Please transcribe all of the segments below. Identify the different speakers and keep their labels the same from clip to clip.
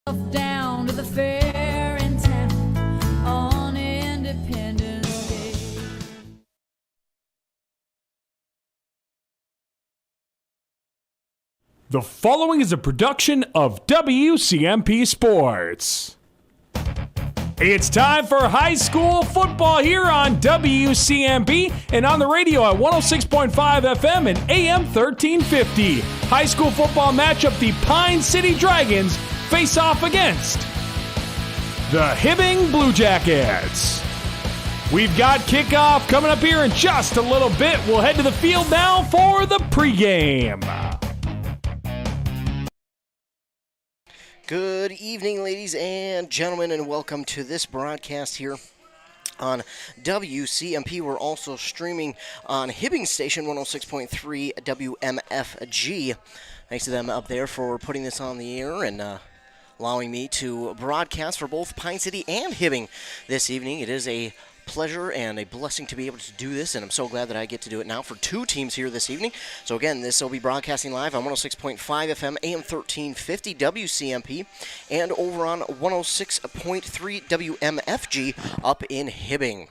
Speaker 1: down to the fair in town on Independence Day.
Speaker 2: The following is a production of WCMP Sports. It's time for high school football here on WCMP and on the radio at 106.5 FM and AM 1350. High school football matchup, the Pine City Dragons face off against the Hibbing Blue Jackets. We've got kickoff coming up here in just a little bit. We'll head to the field now for the pregame.
Speaker 3: Good evening, ladies and gentlemen, and welcome to this broadcast here on WCMP. We're also streaming on Hibbing Station 106.3 WMFG. Thanks to them up there for putting this on the air and allowing me to broadcast for both Pine City and Hibbing this evening. It is a pleasure and a blessing to be able to do this, and I'm so glad that I get to do it now for two teams here this evening. So again, this will be broadcasting live on 106.5 FM, AM 1350 WCMP, and over on 106.3 WMFG up in Hibbing.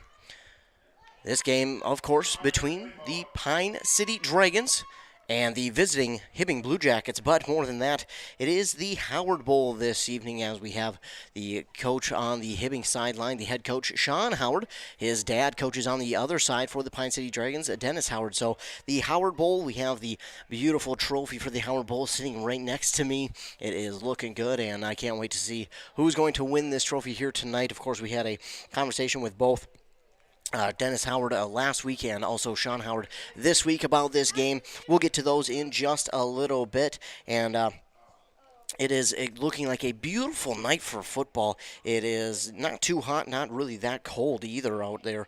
Speaker 3: This game, of course, between the Pine City Dragons and the visiting Hibbing Blue Jackets. But more than that, it is the Howard Bowl this evening as we have the coach on the Hibbing sideline, the head coach, Sean Howard. His dad coaches on the other side for the Pine City Dragons, Dennis Howard. So the Howard Bowl, we have the beautiful trophy for the Howard Bowl sitting right next to me. It is looking good, and I can't wait to see who's going to win this trophy here tonight. Of course, we had a conversation with both Dennis Howard last week and also Sean Howard this week about this game. We'll get to those in just a little bit, and it is looking like a beautiful night for football. It is not too hot, not really that cold either out there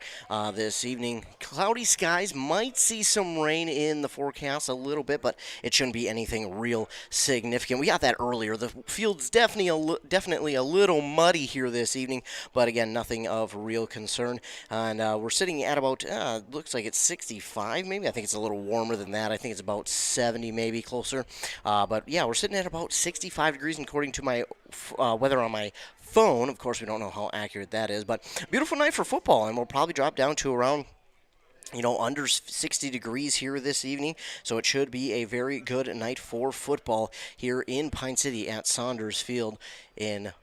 Speaker 3: this evening. Cloudy skies, might see some rain in the forecast a little bit, but it shouldn't be anything real significant. We got that earlier. The field's definitely a little muddy here this evening, but again, nothing of real concern. And we're sitting at about, looks like it's 65 maybe. I think it's a little warmer than that. I think it's about 70 maybe, closer. But yeah, we're sitting at about 65 degrees according to my weather on my phone. Of course, we don't know how accurate that is, but beautiful night for football, and we'll probably drop down to around under 60 degrees here this evening, so it should be a very good night for football here in Pine City at Saunders Field in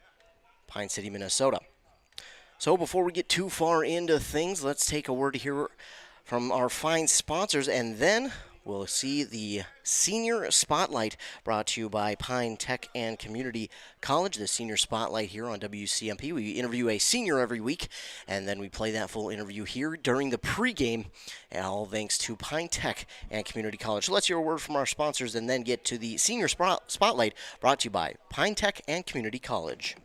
Speaker 3: Pine City, Minnesota. So before we get too far into things, let's take a word here from our fine sponsors, and then we'll see the Senior Spotlight brought to you by Pine Tech and Community College. The Senior Spotlight here on WCMP. We interview a senior every week, and then we play that full interview here during the pregame, all thanks to Pine Tech and Community College. So let's hear a word from our sponsors and then get to the Senior Spotlight brought to you by Pine Tech and Community College.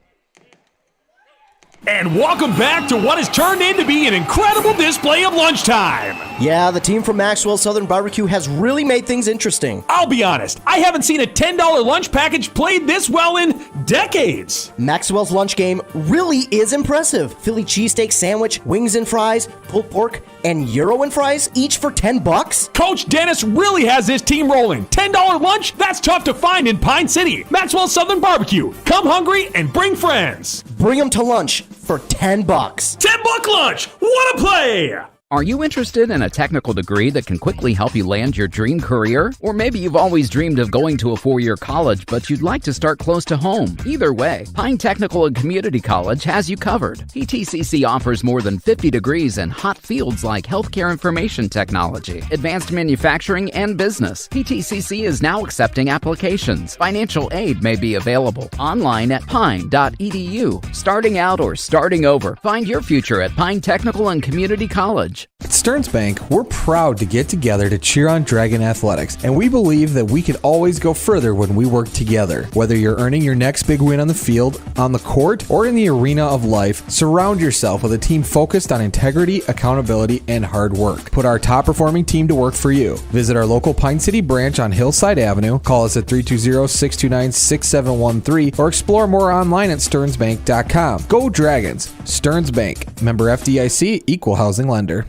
Speaker 2: And welcome back to what has turned into be an incredible display of lunchtime.
Speaker 3: Yeah, the team from Maxwell Southern Barbecue has really made things interesting.
Speaker 2: I'll be honest, I haven't seen a $10 lunch package played this well in decades.
Speaker 3: Maxwell's lunch game really is impressive. Philly cheesesteak sandwich, wings and fries, pulled pork, and gyro and fries, each for $10.
Speaker 2: Coach Dennis really has this team rolling. $10 lunch? That's tough to find in Pine City. Maxwell Southern Barbecue. Come hungry and bring friends.
Speaker 3: Bring them to lunch for $10.
Speaker 2: $10 lunch. What a play!
Speaker 4: Are you interested in a technical degree that can quickly help you land your dream career? Or maybe you've always dreamed of going to a four-year college, but you'd like to start close to home. Either way, Pine Technical and Community College has you covered. PTCC offers more than 50 degrees in hot fields like healthcare information technology, advanced manufacturing, and business. PTCC is now accepting applications. Financial aid may be available online at pine.edu. Starting out or starting over, find your future at Pine Technical and Community College.
Speaker 5: At Stearns Bank, we're proud to get together to cheer on Dragon Athletics, and we believe that we can always go further when we work together. Whether you're earning your next big win on the field, on the court, or in the arena of life, surround yourself with a team focused on integrity, accountability, and hard work. Put our top-performing team to work for you. Visit our local Pine City branch on Hillside Avenue, call us at 320-629-6713, or explore more online at stearnsbank.com. Go Dragons! Stearns Bank. Member FDIC, Equal Housing Lender.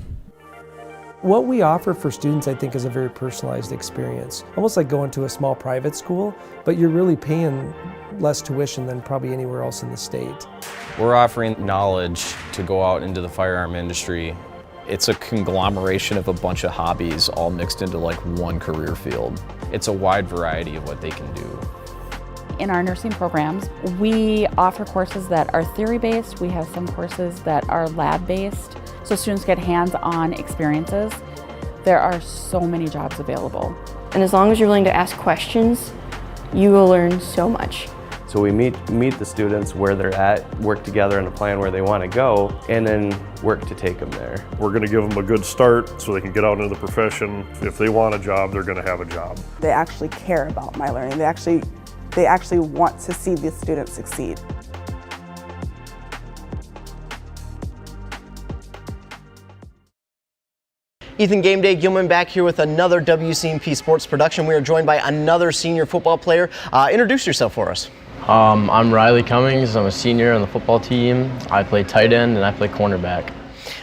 Speaker 6: What we offer for students, I think, is a very personalized experience. Almost like going to a small private school, but you're really paying, less tuition than probably anywhere else in the state.
Speaker 7: We're offering knowledge to go out into the firearm industry. It's a conglomeration of a bunch of hobbies all mixed into like one career field. It's a wide variety of what they can do.
Speaker 8: In our nursing programs, we offer courses that are theory-based. We have some courses that are lab-based, so students get hands-on experiences. There are so many jobs available.
Speaker 9: And as long as you're willing to ask questions, you will learn so much.
Speaker 10: So we meet the students where they're at, work together on a plan where they want to go, and then work to take them there.
Speaker 11: We're going to give them a good start so they can get out into the profession. If they want a job, they're going to have a job.
Speaker 12: They actually care about my learning. They actually want to see the students succeed.
Speaker 3: Ethan Game Day Gilman back here with another WCMP Sports production. We are joined by another senior football player. Introduce yourself for us.
Speaker 13: I'm Riley Cummings. I'm a senior on the football team. I play tight end and I play cornerback.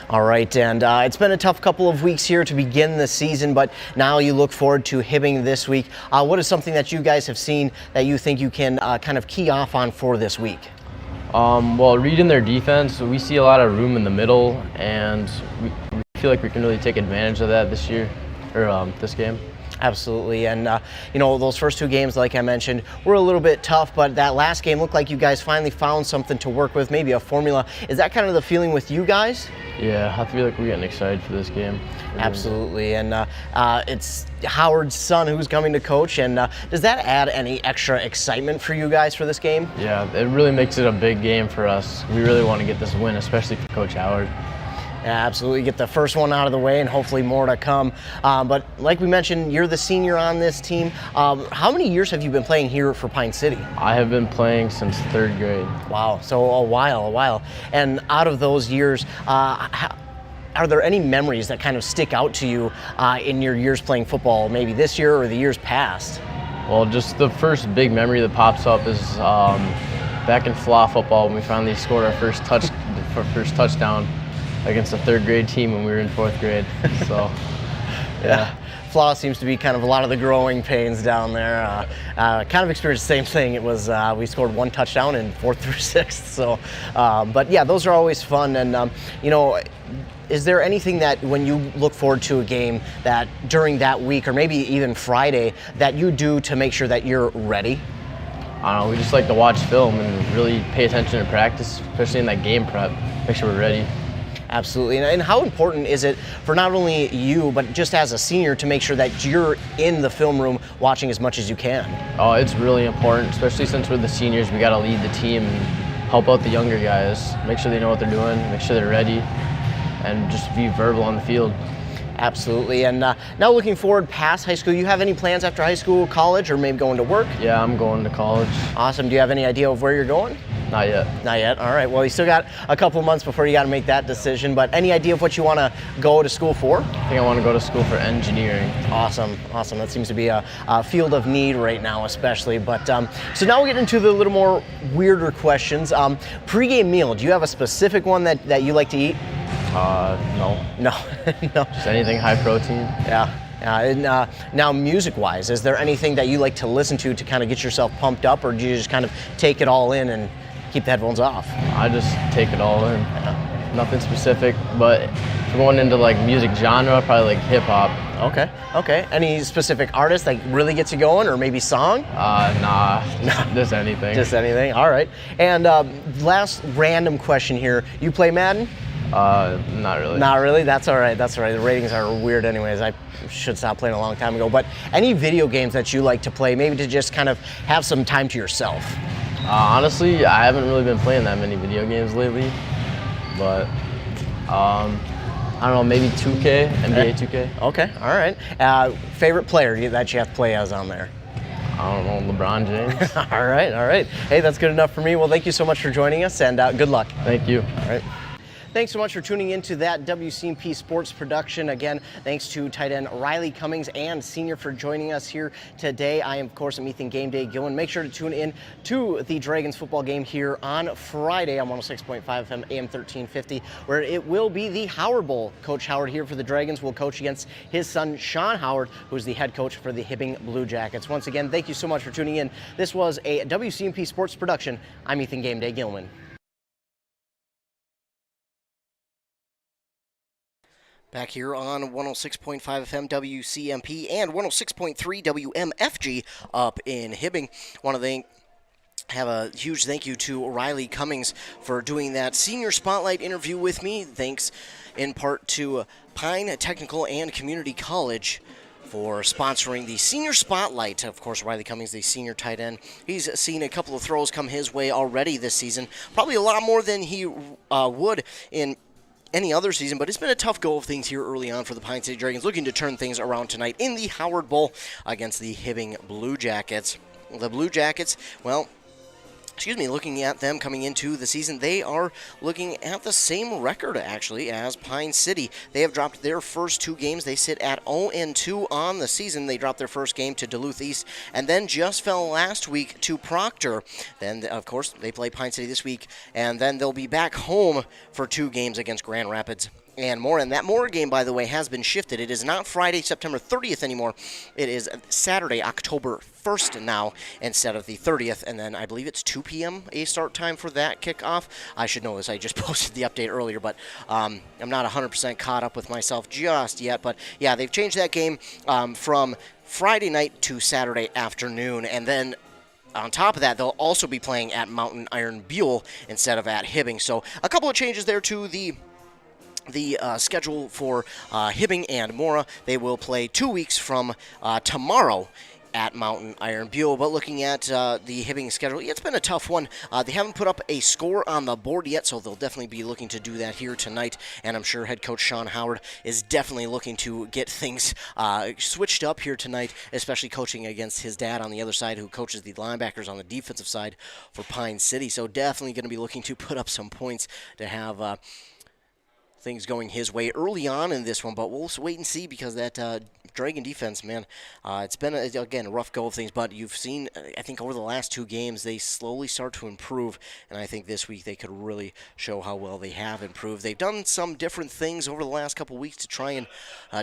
Speaker 3: All right, and it's been a tough couple of weeks here to begin the season, but now you look forward to Hibbing this week. What is something that you guys have seen that you think you can kind of key off on for this week?
Speaker 13: Well, reading their defense, we see a lot of room in the middle, and we feel like we can really take advantage of that this year, or this game.
Speaker 3: Absolutely, and you know, those first two games, like I mentioned, were a little bit tough, but that last game looked like you guys finally found something to work with, maybe a formula. Is that kind of the feeling with you guys?
Speaker 13: Yeah, I feel like we're getting excited for this game.
Speaker 3: Absolutely, and it's Howard's son who's coming to coach, and does that add any extra excitement for you guys for this game?
Speaker 13: Yeah, it really makes it a big game for us. We really want to get this win, especially for Coach Howard.
Speaker 3: Yeah, absolutely, get the first one out of the way and hopefully more to come. But like we mentioned, you're the senior on this team. How many years have you been playing here for Pine City?
Speaker 13: I have been playing since 3rd grade.
Speaker 3: Wow, so a while. And out of those years, are there any memories that kind of stick out to you in your years playing football, maybe this year or the years past?
Speaker 13: Well, just the first big memory that pops up is back in FLA football when we finally scored our first touchdown against a 3rd grade team when we were in 4th grade. So, yeah.
Speaker 3: FLA seems to be kind of a lot of the growing pains down there. Kind of experienced the same thing. It was we scored 1 touchdown in 4th through 6th. So, but yeah, those are always fun. And you know, is there anything that when you look forward to a game that during that week or maybe even Friday that you do to make sure that you're ready?
Speaker 13: I don't know. We just like to watch film and really pay attention to practice, especially in that game prep. Make sure we're ready.
Speaker 3: Absolutely, and how important is it for not only you, but just as a senior to make sure that you're in the film room watching as much as you can?
Speaker 13: Oh, it's really important, especially since we're the seniors. We got to lead the team and help out the younger guys, make sure they know what they're doing, make sure they're ready, and just be verbal on the field.
Speaker 3: Absolutely, and now looking forward past high school, you have any plans after high school, college, or maybe going to work?
Speaker 13: Yeah, I'm going to college.
Speaker 3: Awesome. Do you have any idea of where you're going?
Speaker 13: Not yet.
Speaker 3: Not yet. All right. Well, you still got a couple months before you got to make that decision. But any idea of what you want to go to school for?
Speaker 13: I think I want to go to school for engineering.
Speaker 3: Awesome. That seems to be a field of need right now, especially. But so now we get into the little more weirder questions. Pre-game meal. Do you have a specific one that you like to eat?
Speaker 13: No.
Speaker 3: No.
Speaker 13: Just anything high protein.
Speaker 3: Yeah. Now, music-wise, is there anything that you like to listen to kind of get yourself pumped up, or do you just kind of take it all in and keep the headphones off?
Speaker 13: I just take it all in. Yeah. Nothing specific, but if we're going into like music genre, probably like hip-hop.
Speaker 3: Okay. Any specific artist that really gets you going, or maybe song?
Speaker 13: Nah. Just anything.
Speaker 3: Just anything. All right. And last random question here. You play Madden?
Speaker 13: Not really.
Speaker 3: Not really? That's all right. The ratings are weird anyways. I should stop playing a long time ago. But any video games that you like to play, maybe to just kind of have some time to yourself?
Speaker 13: Honestly, I haven't really been playing that many video games lately. But, I don't know, maybe 2K, NBA 2K.
Speaker 3: Okay, all right. Favorite player that you have to play as on there?
Speaker 13: I don't know, LeBron James.
Speaker 3: All right. Hey, that's good enough for me. Well, thank you so much for joining us, and good luck.
Speaker 13: Thank you.
Speaker 3: All right. Thanks so much for tuning in to that WCMP Sports production. Again, thanks to tight end Riley Cummings and senior for joining us here today. I am, of course, Ethan Game Day Gillen. Make sure to tune in to the Dragons football game here on Friday on 106.5 FM AM 1350, where it will be the Howard Bowl. Coach Howard here for the Dragons will coach against his son, Sean Howard, who's the head coach for the Hibbing Blue Jackets. Once again, thank you so much for tuning in. This was a WCMP Sports production. I'm Ethan Game Day Gilman. Back here on 106.5 FM WCMP and 106.3 WMFG up in Hibbing. Want to have a huge thank you to Riley Cummings for doing that senior spotlight interview with me. Thanks in part to Pine Technical and Community College for sponsoring the senior spotlight. Of course, Riley Cummings, the senior tight end. He's seen a couple of throws come his way already this season. Probably a lot more than he would in any other season, but it's been a tough go of things here early on for the Pine City Dragons, looking to turn things around tonight in the Howard Bowl against the Hibbing Blue Jackets. The Blue Jackets, looking at them coming into the season, they are looking at the same record, actually, as Pine City. They have dropped their first two games. They sit at 0-2 on the season. They dropped their first game to Duluth East and then just fell last week to Proctor. Then, of course, they play Pine City this week, and then they'll be back home for two games against Grand Rapids and Mora. And that Mora game, by the way, has been shifted. It is not Friday, September 30th anymore. It is Saturday, October 1st now instead of the 30th. And then I believe it's 2 p.m. a start time for that kickoff. I should know this. I just posted the update earlier, but I'm not 100% caught up with myself just yet. But, yeah, they've changed that game from Friday night to Saturday afternoon. And then on top of that, they'll also be playing at Mountain Iron Buell instead of at Hibbing. So a couple of changes there to the schedule for Hibbing and Mora. They will play 2 weeks from tomorrow at Mountain Iron Buell. But looking at the Hibbing schedule, it's been a tough one. They haven't put up a score on the board yet, so they'll definitely be looking to do that here tonight. And I'm sure head coach Sean Howard is definitely looking to get things switched up here tonight, especially coaching against his dad on the other side, who coaches the linebackers on the defensive side for Pine City. So definitely going to be looking to put up some points to have things going his way early on in this one, but we'll wait and see, because that Dragon defense, man, it's been, again, a rough go of things, but you've seen, I think, over the last two games, they slowly start to improve, and I think this week they could really show how well they have improved. They've done some different things over the last couple weeks to try and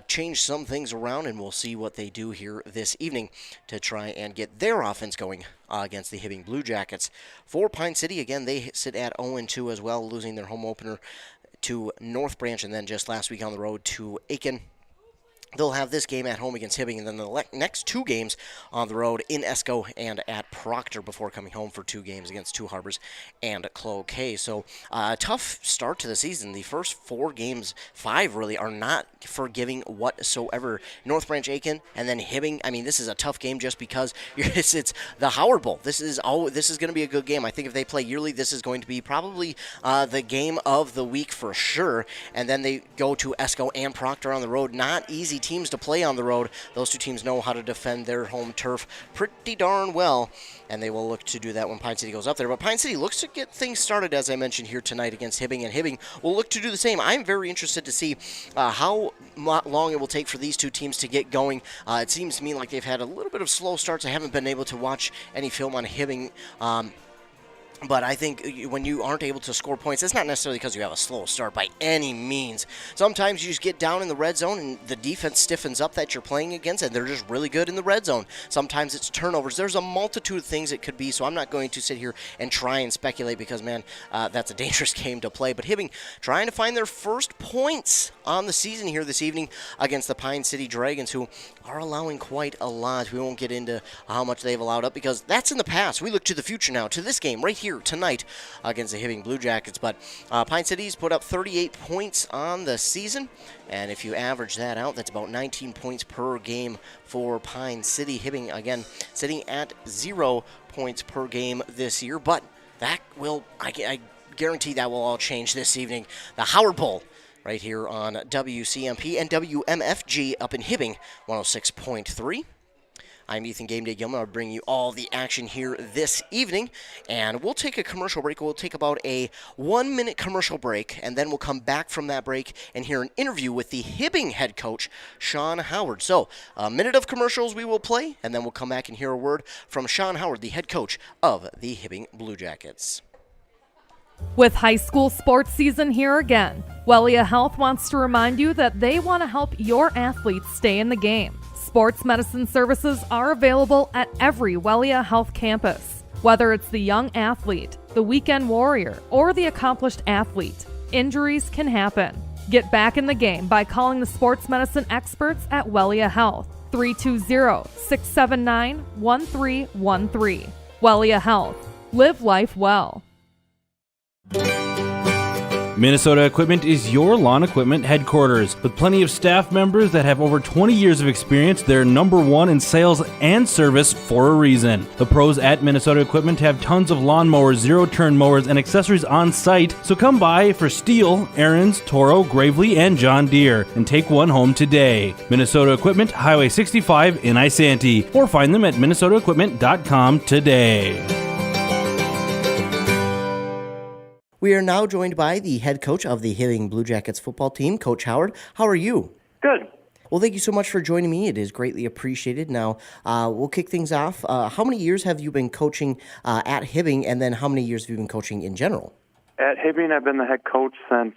Speaker 3: change some things around, and we'll see what they do here this evening to try and get their offense going against the Hibbing Blue Jackets. For Pine City, again, they sit at 0-2 as well, losing their home opener to North Branch, and then just last week on the road to Aiken. They'll have this game at home against Hibbing, and then the next two games on the road in Esco and at Proctor before coming home for two games against Two Harbors and Cloquet. So a tough start to the season. The first four games, five really, are not forgiving whatsoever. North Branch, Aiken, and then Hibbing. I mean, this is a tough game just because it's the Howard Bowl. This is going to be a good game. I think if they play yearly, this is going to be probably the game of the week for sure. And then they go to Esco and Proctor on the road. Not easy teams to play on the road. Those two teams know how to defend their home turf pretty darn well, and they will look to do that when Pine City goes up there. But Pine City looks to get things started, as I mentioned, here tonight against Hibbing, and Hibbing will look to do the same. I'm very interested to see how long it will take for these two teams to get going. It seems to me like they've had a little bit of slow starts. I haven't been able to watch any film on Hibbing, but I think when you aren't able to score points, it's not necessarily because you have a slow start by any means. Sometimes you just get down in the red zone and the defense stiffens up that you're playing against, and they're just really good in the red zone. Sometimes it's turnovers. There's a multitude of things it could be, so I'm not going to sit here and try and speculate because, man, that's a dangerous game to play. But Hibbing trying to find their first points on the season here this evening against the Pine City Dragons, who are allowing quite a lot. We won't get into how much they've allowed up because that's in the past. We look to the future now, to this game right here tonight against the Hibbing Blue Jackets. But Pine City's put up 38 points on the season, and if you average that out, that's about 19 points per game for Pine City. Hibbing, again, sitting at 0 points per game this year, but that will, I guarantee that will all change this evening. The Howard Bowl right here on WCMP and WMFG up in Hibbing, 106.3. I'm Ethan Game Day Gilman. I'll bring you all the action here this evening, and we'll take a commercial break. We'll take about a 1-minute commercial break, and then we'll come back from that break and hear an interview with the Hibbing head coach, Sean Howard. So, a minute of commercials we will play, and then we'll come back and hear a word from Sean Howard, the head coach of the Hibbing Blue Jackets.
Speaker 14: With high school sports season here again, Wellia Health wants to remind you that they want to help your athletes stay in the game. Sports medicine services are available at every Wellia Health campus. Whether it's the young athlete, the weekend warrior, or the accomplished athlete, injuries can happen. Get back in the game by calling the sports medicine experts at Wellia Health, 320-679-1313. Wellia Health. Live life well.
Speaker 15: Minnesota Equipment is your lawn equipment headquarters. With plenty of staff members that have over 20 years of experience, they're number one in sales and service for a reason. The pros at Minnesota Equipment have tons of lawnmowers, zero-turn mowers, and accessories on site, so come by for Steel, Aaron's, Toro, Gravely, and John Deere, and take one home today. Minnesota Equipment, Highway 65 in Isanti, or find them at minnesotaequipment.com today.
Speaker 3: We are now joined by the head coach of the Hibbing Blue Jackets football team, Coach Howard. How are you?
Speaker 16: Good.
Speaker 3: Well, thank you so much for joining me. It is greatly appreciated. Now, we'll kick things off. How many years have you been coaching at Hibbing, and then how many years have you been coaching in general?
Speaker 16: At Hibbing, I've been the head coach since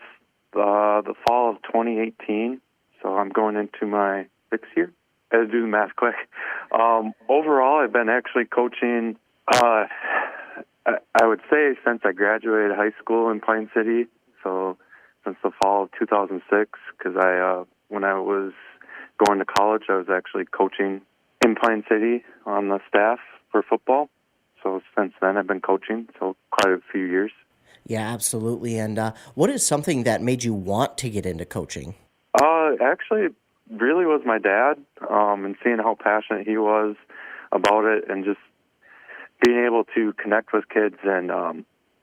Speaker 16: the fall of 2018, so I'm going into my 6th year. I had to do the math quick. Overall, I've been actually coaching I would say since I graduated high school in Pine City, so since the fall of 2006, because when I was going to college, I was actually coaching in Pine City on the staff for football. So since then, I've been coaching, so quite a few years.
Speaker 3: Yeah, absolutely. And what is something that made you want to get into coaching?
Speaker 16: Actually, it really was my dad, and seeing how passionate he was about it, and just being able to connect with kids and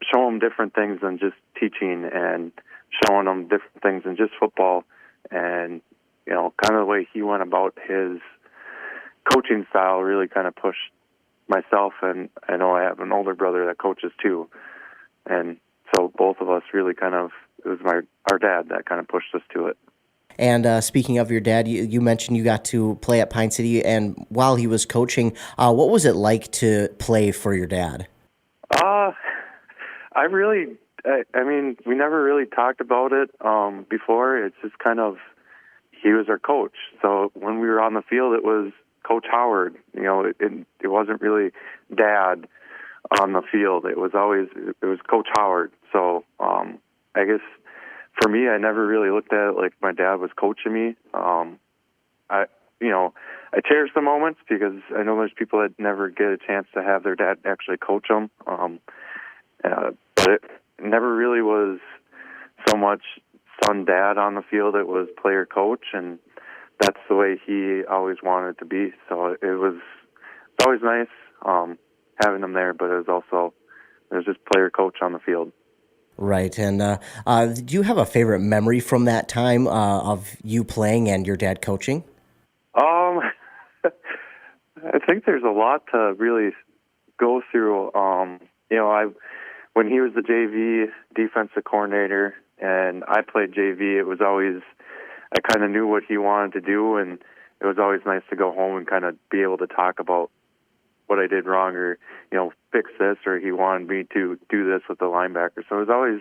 Speaker 16: show them different things than just teaching, and showing them different things than just football, and kind of the way he went about his coaching style really kind of pushed myself, and I know I have an older brother that coaches too, and so both of us really it was our dad that kind of pushed us to it.
Speaker 3: And speaking of your dad, you mentioned you got to play at Pine City, and while he was coaching, what was it like to play for your dad?
Speaker 16: I mean, we never really talked about it before. It's just he was our coach. So when we were on the field, it was Coach Howard. It wasn't really Dad on the field. It was Coach Howard. So I guess for me, I never really looked at it like my dad was coaching me. I cherish the moments because I know there's people that never get a chance to have their dad actually coach them. But it never really was so much son-dad on the field. It was player-coach, and that's the way he always wanted it to be. So it's always nice having him there, but it was just player-coach on the field.
Speaker 3: Right, and do you have a favorite memory from that time of you playing and your dad coaching?
Speaker 16: I think there's a lot to really go through. When he was the JV defensive coordinator and I played JV, it was always, I kind of knew what he wanted to do, and it was always nice to go home and kind of be able to talk about what I did wrong, or, fix this, or he wanted me to do this with the linebacker. So it was always,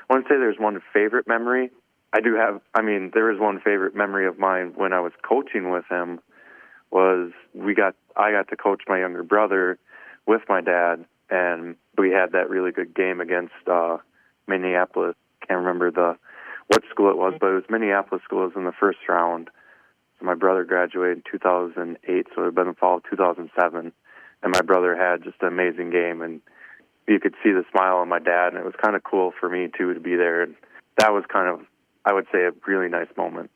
Speaker 16: I wouldn't say there's one favorite memory. There is one favorite memory of mine when I was coaching with him was I got to coach my younger brother with my dad, and we had that really good game against Minneapolis. Can't remember what school it was, but it was Minneapolis school. It was in the first round. So my brother graduated in 2008, so it had been the fall of 2007. And my brother had just an amazing game, and you could see the smile on my dad, and it was kind of cool for me, too, to be there. And that was I would say, a really nice moment.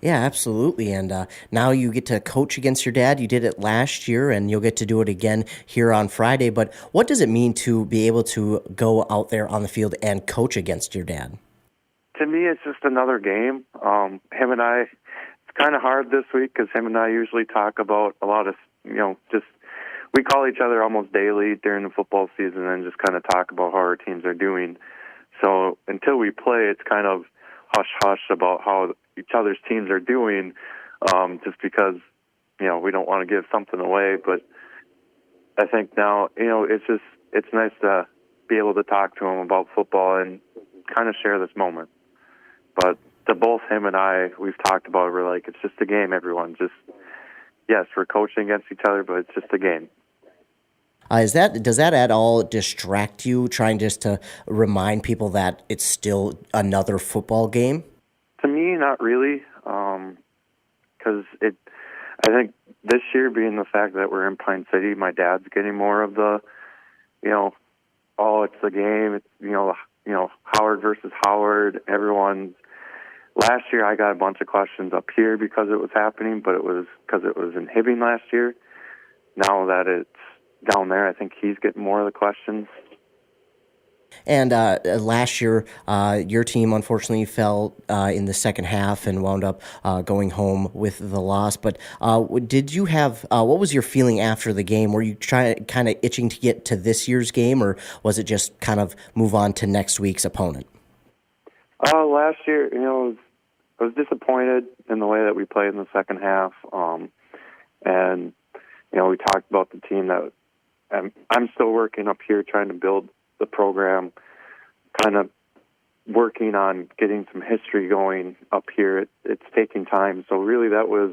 Speaker 3: Yeah, absolutely. And now you get to coach against your dad. You did it last year, and you'll get to do it again here on Friday. But what does it mean to be able to go out there on the field and coach against your dad?
Speaker 16: To me, it's just another game. Him and I, it's kind of hard this week because him and I usually talk about a lot of, just we call each other almost daily during the football season and just kind of talk about how our teams are doing. So until we play, it's kind of hush-hush about how each other's teams are doing, just because, we don't want to give something away. But I think now, it's nice to be able to talk to him about football and kind of share this moment. But to both him and I, we've talked about it, we're like, it's just a game, everyone. Yes, we're coaching against each other, but it's just a game.
Speaker 3: Does that at all distract you, trying just to remind people that it's still another football game?
Speaker 16: To me, not really, because I think this year being the fact that we're in Pine City, my dad's getting more of the, it's the game. It's Howard versus Howard. Last year I got a bunch of questions up here because it was happening, but it was because it was in Hibbing last year. Now that it's down there, I think he's getting more of the questions.
Speaker 3: And last year, your team unfortunately fell in the second half and wound up going home with the loss. But did you have what was your feeling after the game? Were you kind of itching to get to this year's game, or was it just kind of move on to next week's opponent?
Speaker 16: Last year, I was disappointed in the way that we played in the second half. And we talked about the team that I'm still working up here trying to build the program, kind of working on getting some history going up here. It's taking time. So really that was,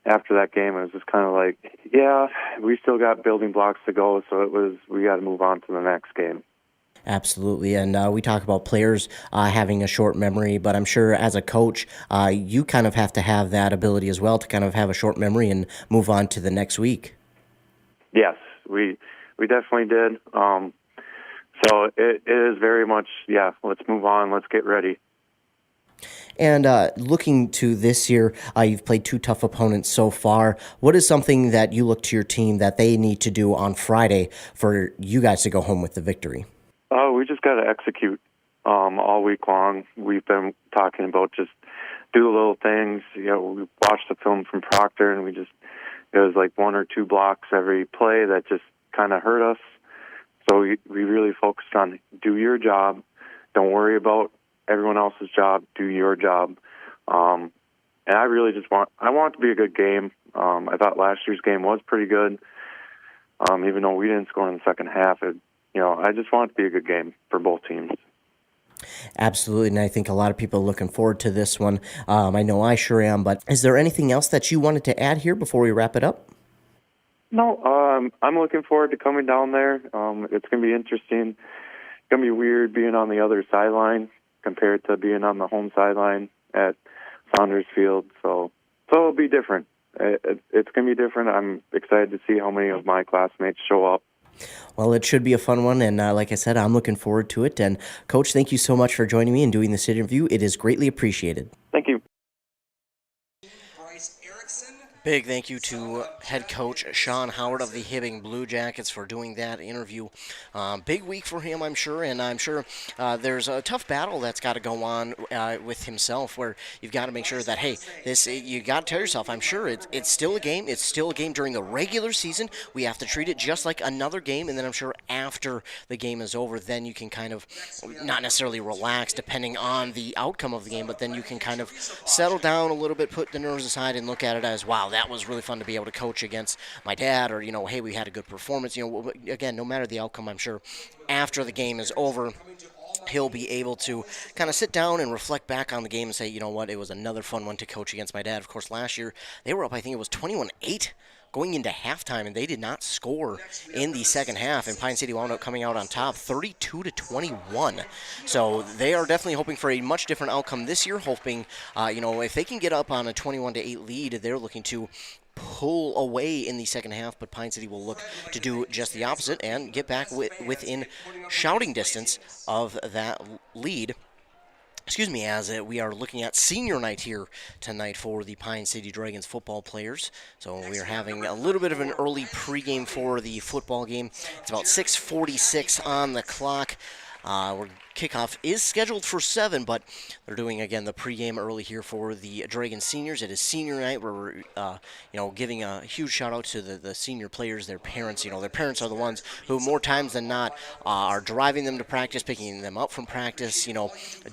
Speaker 16: after that game, it was just kind of like, yeah, we still got building blocks to go, so we got to move on to the next game.
Speaker 3: Absolutely, and we talk about players having a short memory, but I'm sure as a coach, you kind of have to have that ability as well to kind of have a short memory and move on to the next week.
Speaker 16: Yes, we definitely did. So it is very much, let's move on, let's get ready.
Speaker 3: And looking to this year, you've played two tough opponents so far. What is something that you look to your team that they need to do on Friday for you guys to go home with the victory?
Speaker 16: We just got to execute all week long. We've been talking about just do the little things. We watched the film from Proctor, and it was like one or two blocks every play that just kind of hurt us. So we really focused on do your job. Don't worry about everyone else's job. Do your job. And I really want it to be a good game. I thought last year's game was pretty good, even though we didn't score in the second half. I just want it to be a good game for both teams.
Speaker 3: Absolutely, and I think a lot of people are looking forward to this one. I know I sure am, but is there anything else that you wanted to add here before we wrap it up?
Speaker 16: No, I'm looking forward to coming down there. It's going to be interesting. It's going to be weird being on the other sideline compared to being on the home sideline at Saunders Field. So it'll be different. It's going to be different. I'm excited to see how many of my classmates show up.
Speaker 3: Well, it should be a fun one, and like I said, I'm looking forward to it. And, Coach, thank you so much for joining me and doing this interview. It is greatly appreciated.
Speaker 16: Thank you.
Speaker 3: Big thank you to head coach Sean Howard of the Hibbing Blue Jackets for doing that interview. Big week for him, I'm sure, and I'm sure there's a tough battle that's got to go on with himself where you've got to make sure that, hey, you got to tell yourself, I'm sure it's still a game. It's still a game during the regular season. We have to treat it just like another game, and then I'm sure after the game is over, then you can kind of not necessarily relax depending on the outcome of the game, but then you can kind of settle down a little bit, put the nerves aside, and look at it as, wow, that was really fun to be able to coach against my dad, or, hey, we had a good performance. Again, no matter the outcome, I'm sure after the game is over, he'll be able to kind of sit down and reflect back on the game and say, you know what, it was another fun one to coach against my dad. Of course, last year they were up, I think it was 21-8 going into halftime, and they did not score in the second half, and Pine City wound up coming out on top 32-21. So they are definitely hoping for a much different outcome this year, hoping, if they can get up on a 21-8 lead, they're looking to pull away in the second half, but Pine City will look to do just the opposite and get back within shouting distance of that lead. As we are looking at senior night here tonight for the Pine City Dragons football players. So we are having a little bit of an early pregame for the football game. It's about 6:46 on the clock. Kickoff is scheduled for 7, but they're doing, again, the pregame early here for the Dragon seniors. It is senior night where we're, giving a huge shout-out to the senior players, their parents. Their parents are the ones who, more times than not, are driving them to practice, picking them up from practice,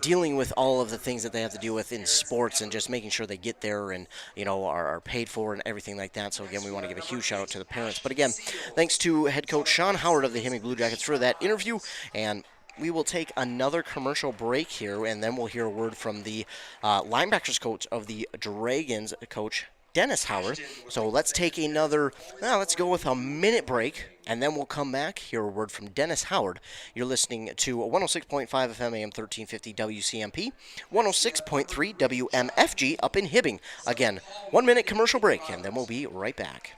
Speaker 3: dealing with all of the things that they have to deal with in sports and just making sure they get there and, are paid for and everything like that. So, again, we want to give a huge shout-out to the parents. But, again, thanks to head coach Sean Howard of the Hibbing Blue Jackets for that interview, and we will take another commercial break here, and then we'll hear a word from the linebackers coach of the Dragons, Coach Dennis Howard. So let's take let's go with a minute break, and then we'll come back, hear a word from Dennis Howard. You're listening to 106.5 FM AM 1350 WCMP, 106.3 WMFG up in Hibbing. Again, 1 minute commercial break, and then we'll be right back.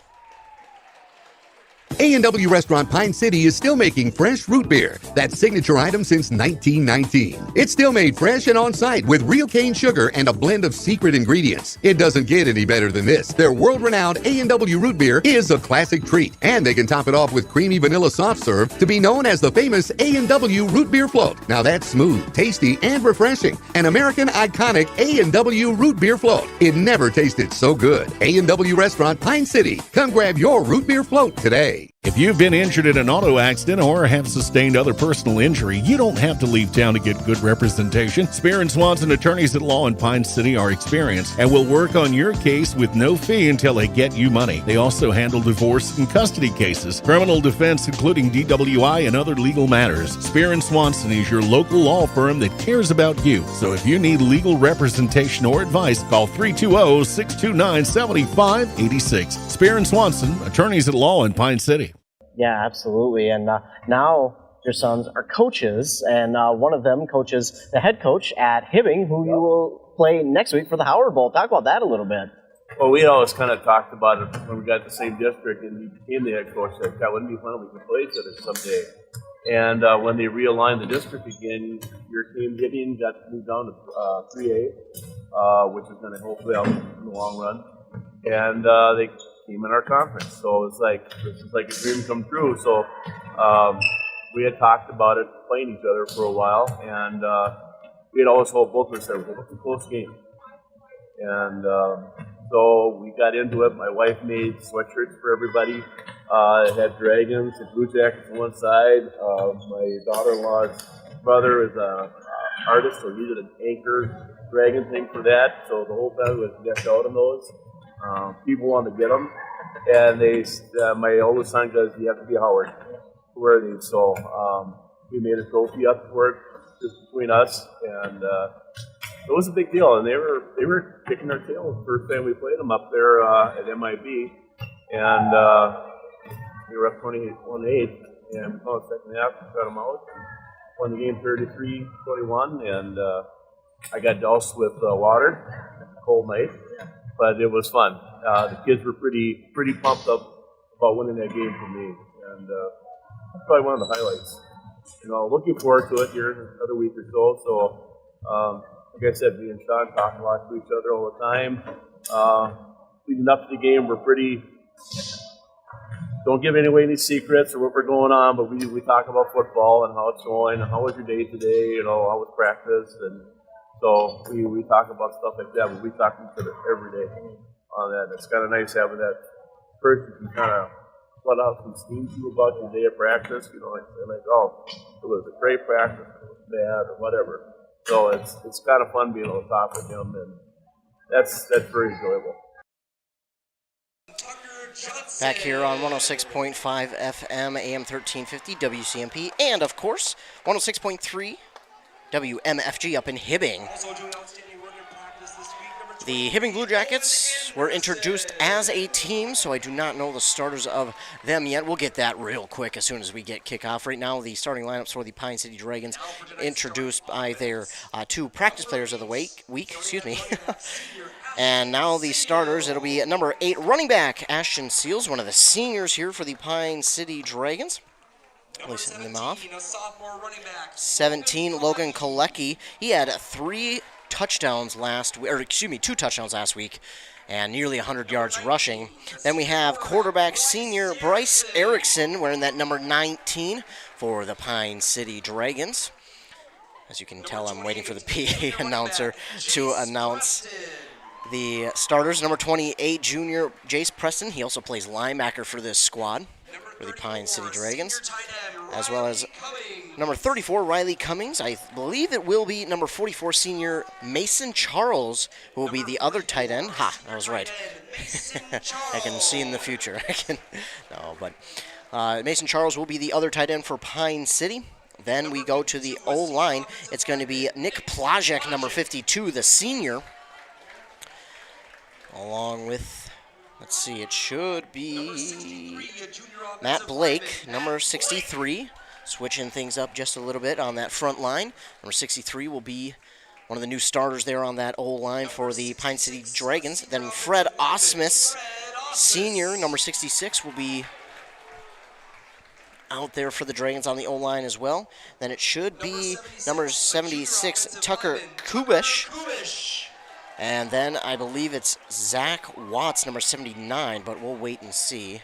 Speaker 17: A&W Restaurant Pine City is still making fresh root beer, that signature item since 1919. It's still made fresh and on-site with real cane sugar and a blend of secret ingredients. It doesn't get any better than this. Their world-renowned A&W root beer is a classic treat, and they can top it off with creamy vanilla soft serve to be known as the famous A&W root beer float. Now that's smooth, tasty, and refreshing. An American iconic A&W root beer float. It never tasted so good. A&W Restaurant Pine City. Come grab your root beer float today.
Speaker 18: If you've been injured in an auto accident or have sustained other personal injury, you don't have to leave town to get good representation. Spear and Swanson attorneys at law in Pine City are experienced and will work on your case with no fee until they get you money. They also handle divorce and custody cases, criminal defense, including DWI and other legal matters. Spear and Swanson is your local law firm that cares about you. So if you need legal representation or advice, call 320-629-7586. Spear and Swanson, attorneys at law in Pine City.
Speaker 19: Yeah, absolutely. And now your sons are coaches, and one of them coaches the head coach at Hibbing, who you will play next week for the Howard Bowl. Talk about that a little bit.
Speaker 20: Well, we always kind of talked about it when we got the same district and he became the head coach. That wouldn't be fun if we could play each other someday. And when they realigned the district again, your team, Hibbing, got moved down to 3A, which is going to hopefully help in the long run. And they came in our conference. So it's like, this is like a dream come true. So we had talked about it, playing each other for a while, and we had always hoped both of us said, well, it's a close game. And so we got into it. My wife made sweatshirts for everybody. It had dragons and Blue Jackets on one side. My daughter-in-law's brother is an artist, so he did an anchor dragon thing for that. So the whole family was decked out in those. People wanted to get them, and my oldest son goes, "You have to be Howard to wear these." So we made a trophy up for it just between us, and it was a big deal. And they were kicking our tail the first time we played them up there at MIB, and we were up 28-8, and we called the second half, cut them out, won the game 33-21, and I got doused with water, cold night. But it was fun. The kids were pretty pumped up about winning that game for me, and that's probably one of the highlights. Looking forward to it here in another week or so. So, like I said, me and Sean talk a lot to each other all the time. Leading up to the game, we're pretty. Don't give away any secrets or what we're going on, but we talk about football and how it's going and how was your day today. How was practice and. So we talk about stuff like that, but we talk to each other every day on that. It's kind of nice having that person who kind of let out some steam to you about your day of practice. Like, oh, it was a great practice, it was bad, or whatever. So it's kind of fun being able to talk with him, and that's very enjoyable.
Speaker 3: Back here on 106.5 FM, AM 1350, WCMP, and of course, 106.3 WMFG up in Hibbing. The Hibbing Blue Jackets were introduced as a team, so I do not know the starters of them yet. We'll get that real quick as soon as we get kickoff. Right now, the starting lineups for the Pine City Dragons, introduced by their two practice players of the week. And now the starters, it'll be number 8 running back, Ashton Seals, one of the seniors here for the Pine City Dragons. Listen them off. 17, Logan Kolecki. He had 2 touchdowns last week, and nearly 100 yards rushing. Then we have quarterback senior Bryce Erickson wearing that number 19 for the Pine City Dragons. As you can tell, I'm waiting for the PA announcer to announce the starters. Number 28, junior Jace Preston. He also plays linebacker for this squad for the Pine City Dragons, as well as number 34, Riley Cummings. I believe it will be number 44, senior Mason Charles, who will be the other tight end. Ha, I was right. I can see in the future. Mason Charles will be the other tight end for Pine City. Then we go to the O-line. It's going to be Nick Plajek, number 52, the senior, along with, let's see, it should be Matt Blake, number 63, switching things up just a little bit on that front line. Number 63 will be one of the new starters there on that O-line for the Pine City Dragons. Then Fred Osmus, senior, number 66, will be out there for the Dragons on the O-line as well. Then it should be number 76, Tucker Kubish. And then I believe it's Zach Watts, number 79, but we'll wait and see.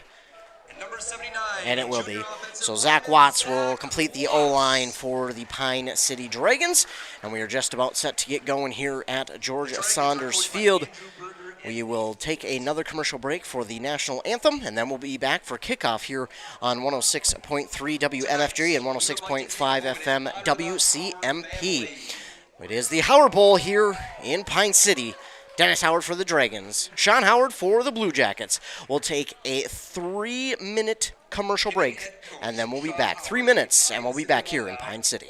Speaker 3: And it will be. So Zach Watts will complete the O-line for the Pine City Dragons. And we are just about set to get going here at George Saunders Field. We will take another commercial break for the national anthem, and then we'll be back for kickoff here on 106.3 WMFG and 106.5 FM WCMP. It is the Howard Bowl here in Pine City. Dennis Howard for the Dragons, Sean Howard for the Blue Jackets. We'll take a 3-minute commercial break, and then we'll be back. 3 minutes, and we'll be back here in Pine City.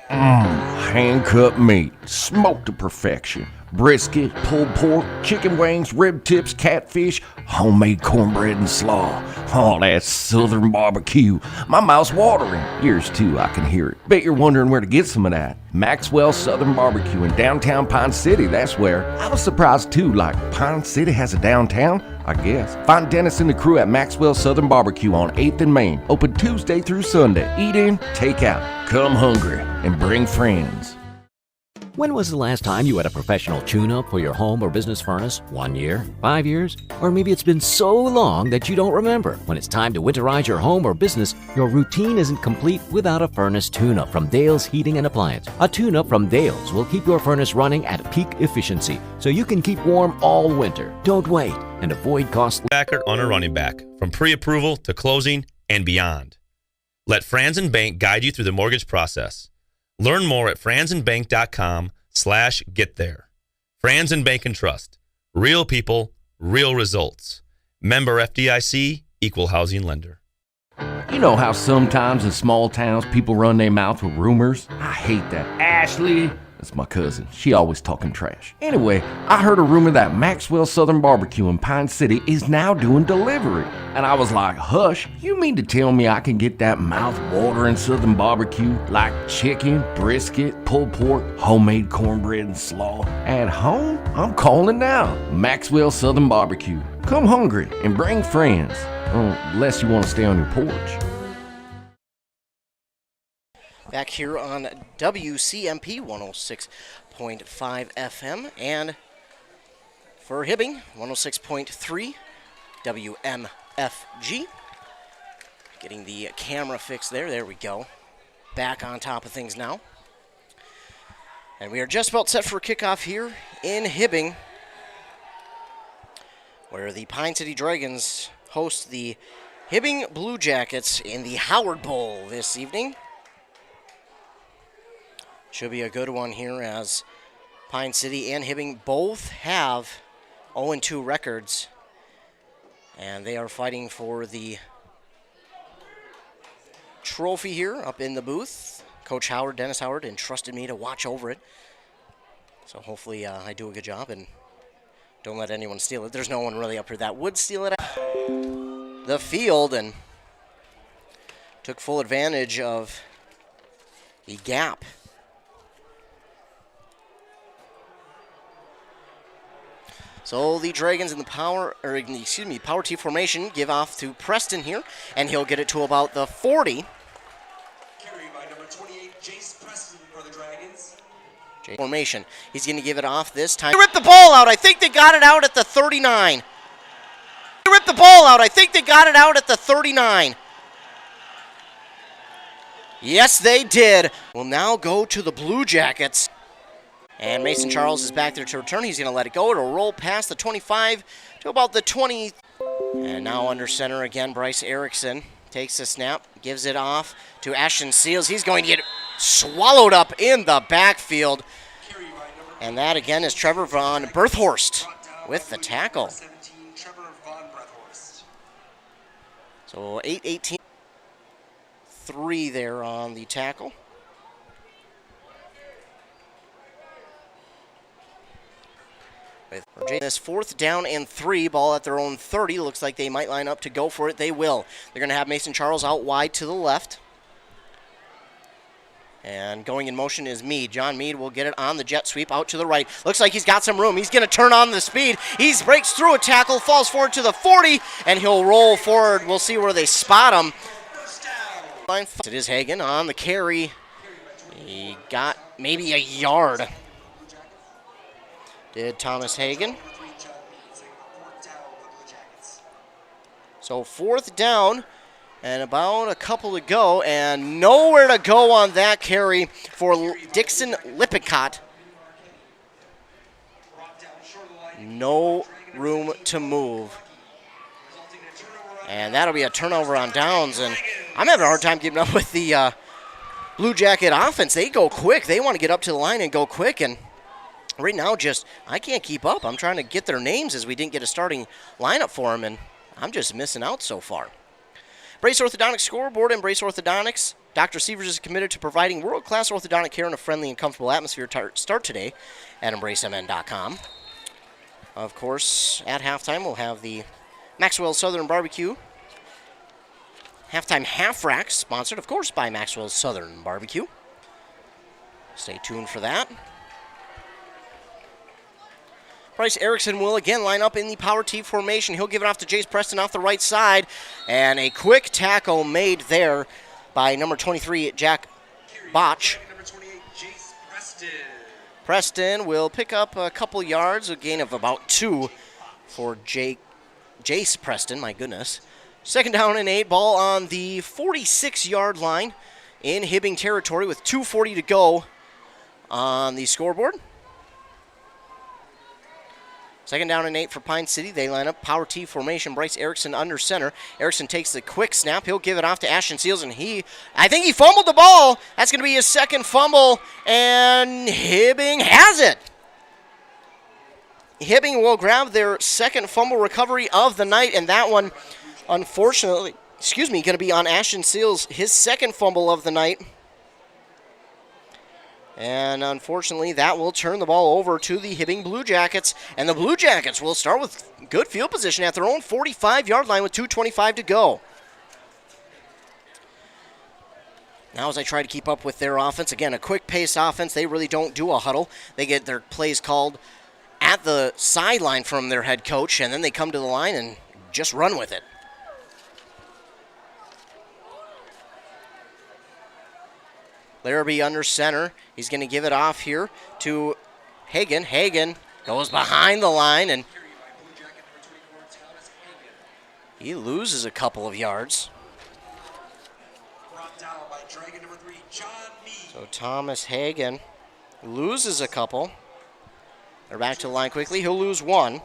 Speaker 21: Hand-cut meat, smoked to perfection. Brisket, pulled pork, chicken wings, rib tips, catfish, homemade cornbread and slaw. Oh, that's Southern barbecue. My mouth's watering. Yours too, I can hear it. Bet you're wondering where to get some of that. Maxwell Southern Barbecue in downtown Pine City, that's where. I was surprised too, like Pine City has a downtown? I guess. Find Dennis and the crew at Maxwell Southern Barbecue on 8th and Main. Open Tuesday through Sunday. Eat in, take out. Come hungry and bring friends.
Speaker 22: When was the last time you had a professional tune-up for your home or business furnace? 1 year? 5 years? Or maybe it's been so long that you don't remember. When it's time to winterize your home or business, your routine isn't complete without a furnace tune-up from Dale's Heating and Appliance. A tune-up from Dale's will keep your furnace running at peak efficiency so you can keep warm all winter. Don't wait and avoid costly
Speaker 23: backer on a running back from pre-approval to closing and beyond. Let Franzen Bank guide you through the mortgage process. Learn more at franzenbank.com/get there. Franzen Bank and Trust. Real people, real results. Member FDIC, Equal Housing Lender.
Speaker 21: You know how sometimes in small towns people run their mouth with rumors? I hate that. Ashley, that's my cousin. She always talking trash. Anyway, I heard a rumor that Maxwell Southern Barbecue in Pine City is now doing delivery. And I was like, hush, you mean to tell me I can get that mouth-watering Southern barbecue like chicken, brisket, pulled pork, homemade cornbread and slaw at home? I'm calling now. Maxwell Southern Barbecue. Come hungry and bring friends. Unless you want to stay on your porch.
Speaker 3: Back here on WCMP 106.5 FM and for Hibbing 106.3 WMFG. Getting the camera fixed there. There we go. Back on top of things now. And we are just about set for kickoff here in Hibbing, where the Pine City Dragons host the Hibbing Blue Jackets in the Howard Bowl this evening. Should be a good one here as Pine City and Hibbing both have 0-2 records. And they are fighting for the trophy here up in the booth. Coach Howard, Dennis Howard, entrusted me to watch over it. So hopefully I do a good job and don't let anyone steal it. There's no one really up here that would steal it. The field and took full advantage of the gap. So the Dragons in the power T formation give off to Preston here, and he'll get it to about the 40.
Speaker 24: Carried by number 28, Jace Preston for the Dragons.
Speaker 3: Formation. He's going to give it off this time. They ripped the ball out. I think they got it out at the 39. They ripped the ball out. I think they got it out at the 39. Yes, they did. We'll now go to the Blue Jackets. And Mason Charles is back there to return. He's going to let it go. It'll roll past the 25 to about the 20. And now under center again, Bryce Erickson takes the snap, gives it off to Ashton Seals. He's going to get swallowed up in the backfield. And that again is Trevor Von Berthorst with the tackle. So 8-18. 3 there on the tackle. With this 4th down and 3, ball at their own 30. Looks like they might line up to go for it. They will. They're going to have Mason Charles out wide to the left. And going in motion is Mead. John Mead will get it on the jet sweep out to the right. Looks like he's got some room. He's going to turn on the speed. He breaks through a tackle, falls forward to the 40, and he'll roll forward. We'll see where they spot him. It is Hagan on the carry. He got maybe a yard. Did Thomas Hagan. So 4th down and about a couple to go, and nowhere to go on that carry for Dixon Lippincott. No room to move. And that'll be a turnover on downs, and I'm having a hard time keeping up with the Blue Jacket offense. They go quick. They want to get up to the line and go quick, and right now I can't keep up. I'm trying to get their names as we didn't get a starting lineup for them, and I'm just missing out so far. Brace Orthodontics scoreboard and Brace Orthodontics. Dr. Sievers is committed to providing world-class orthodontic care in a friendly and comfortable atmosphere. Start today at EmbraceMN.com. Of course, at halftime, we'll have the Maxwell Southern Barbecue halftime half rack, sponsored, of course, by Maxwell Southern Barbecue. Stay tuned for that. Bryce Erickson will again line up in the power T formation. He'll give it off to Jace Preston off the right side. And a quick tackle made there by number 23, Jack Botch. Preston will pick up a couple yards, a gain of about 2 for Jace Preston, my goodness. 2nd down and 8, ball on the 46-yard line in Hibbing territory with 2:40 to go on the scoreboard. 2nd down and 8 for Pine City. They line up power T formation. Bryce Erickson under center. Erickson takes the quick snap. He'll give it off to Ashton Seals, and I think he fumbled the ball. That's going to be his 2nd fumble, and Hibbing has it. Hibbing will grab their 2nd fumble recovery of the night, and that one, unfortunately, going to be on Ashton Seals, his 2nd fumble of the night. And unfortunately, that will turn the ball over to the Hibbing Blue Jackets. And the Blue Jackets will start with good field position at their own 45-yard line with 2:25 to go. Now as I try to keep up with their offense, again, a quick-paced offense. They really don't do a huddle. They get their plays called at the sideline from their head coach, and then they come to the line and just run with it. Larrabee under center. He's going to give it off here to Hagan. Hagan goes behind the line, and he loses a couple of yards. So Thomas Hagan loses a couple. They're back to the line quickly. He'll lose 1.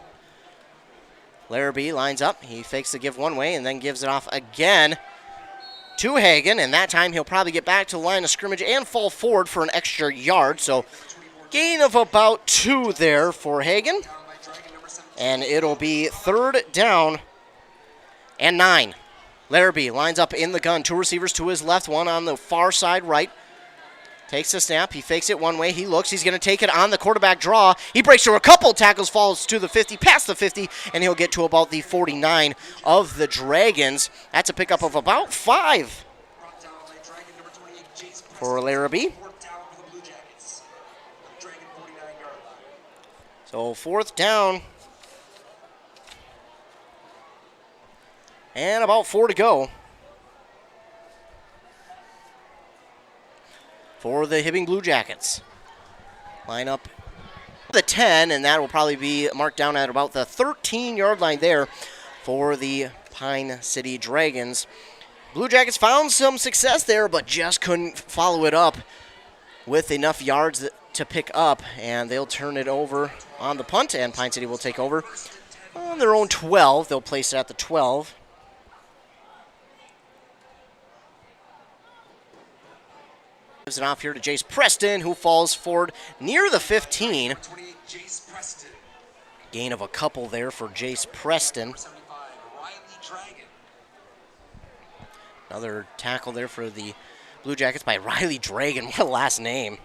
Speaker 3: Larrabee lines up. He fakes the give one way and then gives it off again to Hagan, and that time he'll probably get back to the line of scrimmage and fall forward for an extra yard. So gain of about 2 there for Hagan. And it'll be 3rd down and 9. Larrabee lines up in the gun. 2 receivers to his left, 1 on the far side right. Takes the snap. He fakes it one way. He looks. He's going to take it on the quarterback draw. He breaks through a couple tackles, falls to the 50, past the 50, and he'll get to about the 49 of the Dragons. That's a pickup of about 5 for Larrabee. So 4th down and about 4 to go for the Hibbing Blue Jackets. Line up the 10, and that will probably be marked down at about the 13-yard line there for the Pine City Dragons. Blue Jackets found some success there, but just couldn't follow it up with enough yards to pick up, and they'll turn it over on the punt, and Pine City will take over on their own 12. They'll place it at the 12. Gives it off here to Jace Preston, who falls forward near the 15. Gain of a couple there for Jace Preston. Another tackle there for the Blue Jackets by Riley Dragon. What a last name.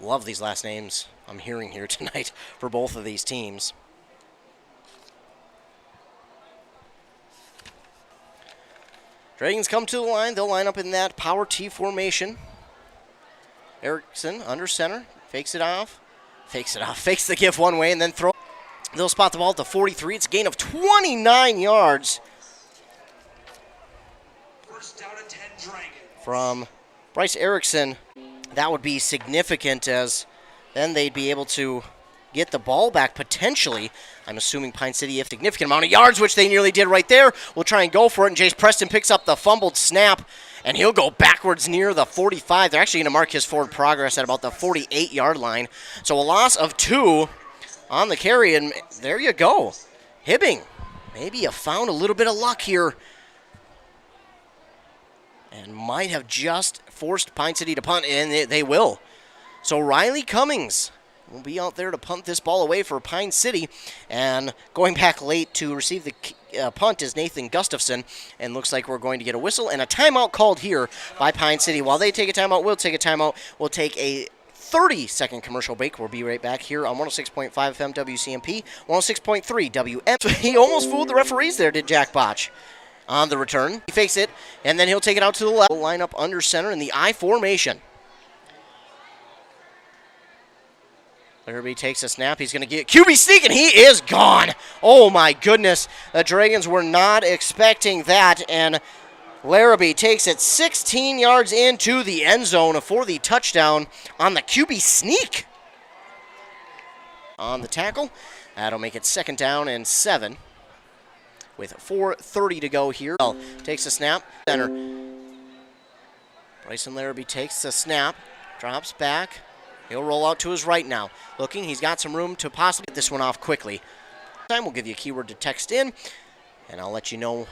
Speaker 3: Love these last names I'm hearing here tonight for both of these teams. Dragons come to the line. They'll line up in that power T formation. Erickson under center. Fakes it off. Fakes the give one way and then throw. They'll spot the ball at the 43. It's a gain of 29 yards. From Bryce Erickson. That would be significant, as then they'd be able to get the ball back potentially. I'm assuming Pine City, a significant amount of yards, which they nearly did right there. We'll try and go for it, and Jace Preston picks up the fumbled snap, and he'll go backwards near the 45. They're actually going to mark his forward progress at about the 48-yard line. So a loss of 2 on the carry, and there you go. Hibbing, maybe you found a little bit of luck here and might have just forced Pine City to punt, and they will. So Riley Cummings will be out there to punt this ball away for Pine City, and going back late to receive the punt is Nathan Gustafson, and looks like we're going to get a whistle and a timeout called here by Pine City. While they take a timeout, we'll take a timeout. We'll take a 30-second commercial break. We'll be right back here on 106.5 FM WCMP, 106.3 WM. He almost fooled the referees there, did Jack Botch. On the return, he fakes it, and then he'll take it out to the left. Line up under center in the I formation. Larrabee takes a snap. He's going to get QB sneak, and he is gone. Oh, my goodness. The Dragons were not expecting that, and Larrabee takes it 16 yards into the end zone for the touchdown on the QB sneak. On the tackle, that'll make it 2nd down and 7. With 4:30 to go here. Takes a snap. Center. Bryson Larrabee takes the snap. Drops back. He'll roll out to his right now. Looking, he's got some room to possibly get this one off quickly. Time we'll give you a keyword to text in, and I'll let you know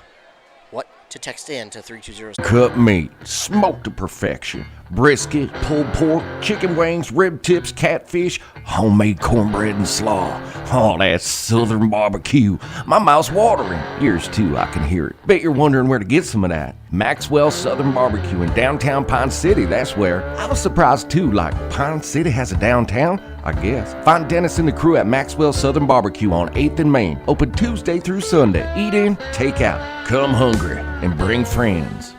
Speaker 3: what to text in to 320.
Speaker 21: Cut meat, smoked to perfection. Brisket, pulled pork, chicken wings, rib tips, catfish, homemade cornbread and slaw. Oh, that southern barbecue. My mouth's watering. Yours too, I can hear it. Bet you're wondering where to get some of that. Maxwell Southern Barbecue in downtown Pine City, that's where. I was surprised too, like Pine City has a downtown, I guess. Find Dennis and the crew at Maxwell Southern Barbecue on 8th and Main. Open Tuesday through Sunday. Eat in, take out. Come hungry and bring friends.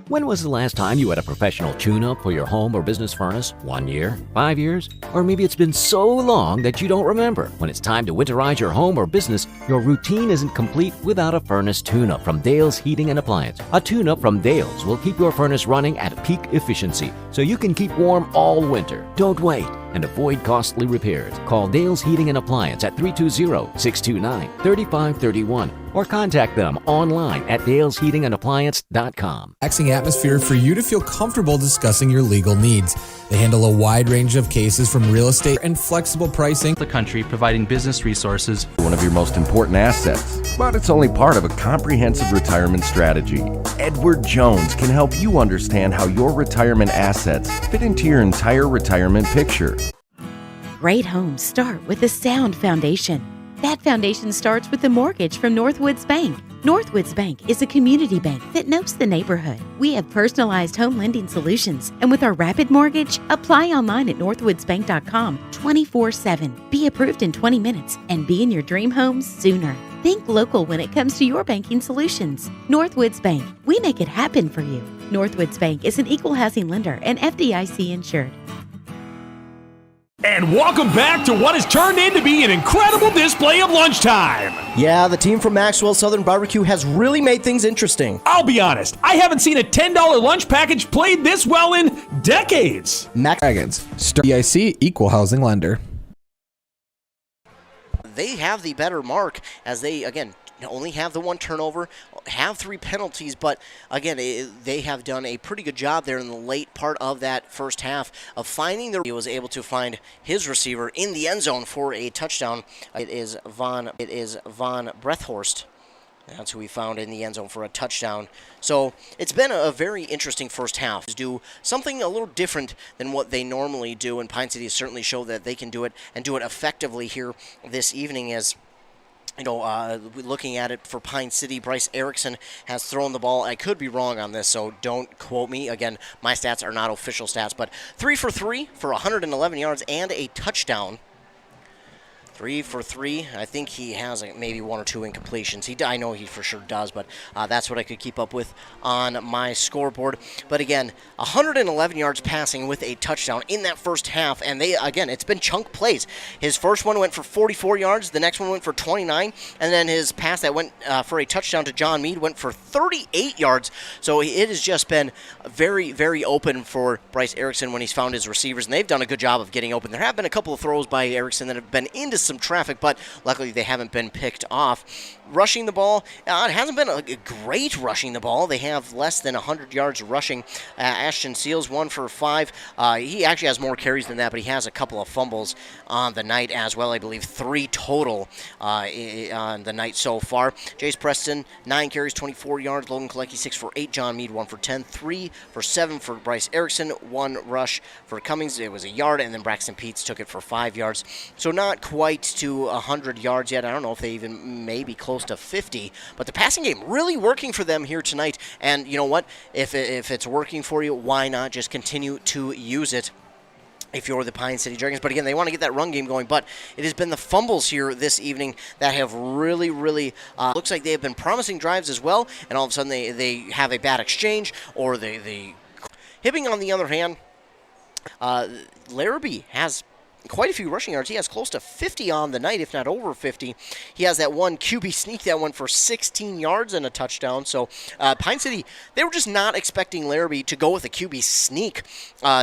Speaker 22: When was the last time you had a professional tune-up for your home or business furnace? 1 year? 5 years? Or maybe it's been so long that you don't remember. When it's time to winterize your home or business, your routine isn't complete without a furnace tune-up from Dale's Heating and Appliance. A tune-up from Dale's will keep your furnace running at peak efficiency so you can keep warm all winter. Don't wait and avoid costly repairs. Call Dale's Heating and Appliance at 320-629-3531 or contact them online at dalesheatingandappliance.com.
Speaker 1: Relaxing atmosphere for you to feel comfortable discussing your legal needs. They handle a wide range of cases from real estate and flexible pricing.
Speaker 15: The country providing business resources.
Speaker 21: One of your most important assets, but it's only part of a comprehensive retirement strategy. Edward Jones can help you understand how your retirement assets fit into your entire retirement picture.
Speaker 2: Great homes start with a sound foundation. That foundation starts with a mortgage from Northwoods Bank. Northwoods Bank is a community bank that knows the neighborhood. We have personalized home lending solutions, and with our Rapid Mortgage, apply online at northwoodsbank.com 24/7. Be approved in 20 minutes and be in your dream home sooner. Think local when it comes to your banking solutions. Northwoods Bank, we make it happen for you. Northwoods Bank is an equal housing lender and FDIC insured.
Speaker 4: And welcome back to what has turned into be an incredible display of lunchtime.
Speaker 3: Yeah, the team from Maxwell Southern Barbecue has really made things interesting.
Speaker 4: I'll be honest, I haven't seen a $10 lunch package played this well in decades.
Speaker 1: Dragons, FDIC equal housing lender.
Speaker 3: They have the better mark as they, again, only have the one turnover, have 3 penalties, but again, they have done a pretty good job there in the late part of that first half of finding he was able to find his receiver in the end zone for a touchdown. It is Von Brethorst. That's who we found in the end zone for a touchdown. So it's been a very interesting first half. Do something a little different than what they normally do, and Pine City has certainly showed that they can do it and do it effectively here this evening. As you know, looking at it for Pine City, Bryce Erickson has thrown the ball. I could be wrong on this, so don't quote me. Again, my stats are not official stats, but 3 for 3 for 111 yards and a touchdown. 3 for 3. I think he has maybe 1 or 2 incompletions. I know he for sure does, but that's what I could keep up with on my scoreboard. But again, 111 yards passing with a touchdown in that first half, and it's been chunk plays. His first one went for 44 yards, the next one went for 29, and then his pass that went for a touchdown to John Mead went for 38 yards. So it has just been very, very open for Bryce Erickson when he's found his receivers, and they've done a good job of getting open. There have been a couple of throws by Erickson that have been into some traffic, but luckily they haven't been picked off. Rushing the ball, it hasn't been a great rushing the ball. They have less than 100 yards rushing. Ashton Seals, 1 for 5. He actually has more carries than that, but he has a couple of fumbles on the night as well. I believe 3 total on the night so far. Jace Preston, 9 carries, 24 yards. Logan Kalecki, 6 for 8. John Mead, 1 for 10. 3 for 7 for Bryce Erickson. 1 rush for Cummings. It was a yard, and then Braxton Peets took it for 5 yards. So not quite to 100 yards yet. I don't know if they even maybe close to 50, but the passing game really working for them here tonight. And you know what? If it's working for you, why not just continue to use it if you're the Pine City Dragons? But again, they want to get that run game going, but it has been the fumbles here this evening that have really looks like they have been promising drives as well, and all of a sudden they have a bad exchange, or they Hibbing on the other hand, Larrabee has quite a few rushing yards. He has close to 50 on the night, if not over 50. He has that one QB sneak that went for 16 yards and a touchdown. So Pine City, they were just not expecting Larrabee to go with a QB sneak.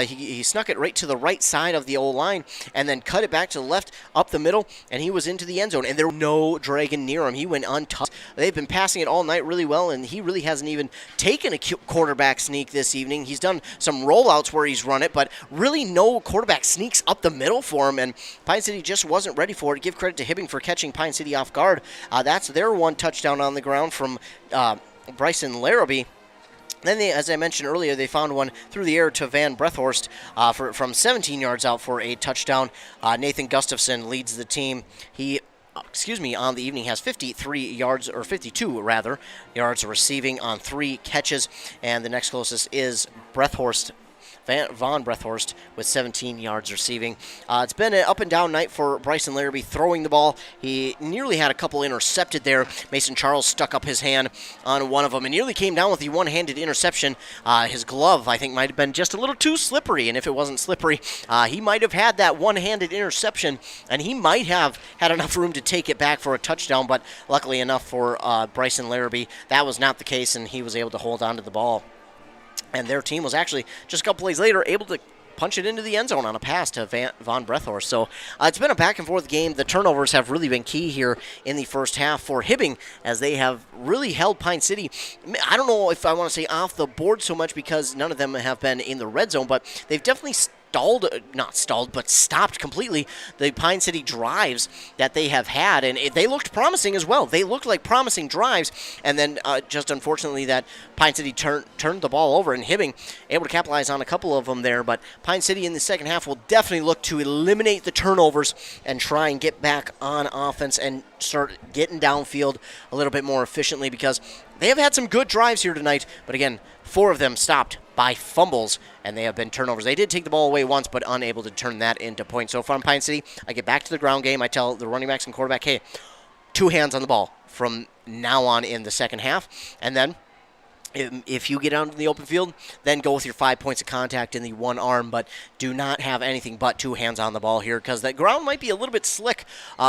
Speaker 3: He snuck it right to the right side of the O-line and then cut it back to the left, up the middle, and he was into the end zone. And there was no Dragon near him. He went untouched. They've been passing it all night really well, and he really hasn't even taken a quarterback sneak this evening. He's done some rollouts where he's run it, but really no quarterback sneaks up the middle for him, and Pine City just wasn't ready for it. Give credit to Hibbing for catching Pine City off guard. That's their 1 touchdown on the ground from Bryson Larrabee. Then, as I mentioned earlier, they found one through the air to Van Brethorst from 17 yards out for a touchdown. Nathan Gustafson leads the team. He on the evening has 53 yards, or 52 rather, yards receiving on 3 catches, and the next closest is Brethorst. Von Brethorst with 17 yards receiving. It's been an up-and-down night for Bryson Larrabee throwing the ball. He nearly had a couple intercepted there. Mason Charles stuck up his hand on one of them and nearly came down with the one-handed interception. His glove, I think, might have been just a little too slippery, and if it wasn't slippery, he might have had that one-handed interception, and he might have had enough room to take it back for a touchdown, but luckily enough for Bryson Larrabee, that was not the case, and he was able to hold on to the ball. And their team was actually, just a couple plays later, able to punch it into the end zone on a pass to Von Brethorst. So it's been a back-and-forth game. The turnovers have really been key here in the first half for Hibbing, as they have really held Pine City. I don't know if I want to say off the board so much, because none of them have been in the red zone, but they've definitely stopped completely the Pine City drives that they have had, and they looked promising as well. They looked like promising drives, and then just unfortunately that Pine City turned the ball over, and Hibbing able to capitalize on a couple of them there. But Pine City in the second half will definitely look to eliminate the turnovers and try and get back on offense and start getting downfield a little bit more efficiently, because they have had some good drives here tonight, but again, 4 of them stopped by fumbles, and they have been turnovers. They did take the ball away once, but unable to turn that into points. So from Pine City, I get back to the ground game. I tell the running backs and quarterback, hey, 2 hands on the ball from now on in the second half, and then if you get out in the open field, then go with your 5 points of contact in the one arm, but do not have anything but 2 hands on the ball here, because the ground might be a little bit slick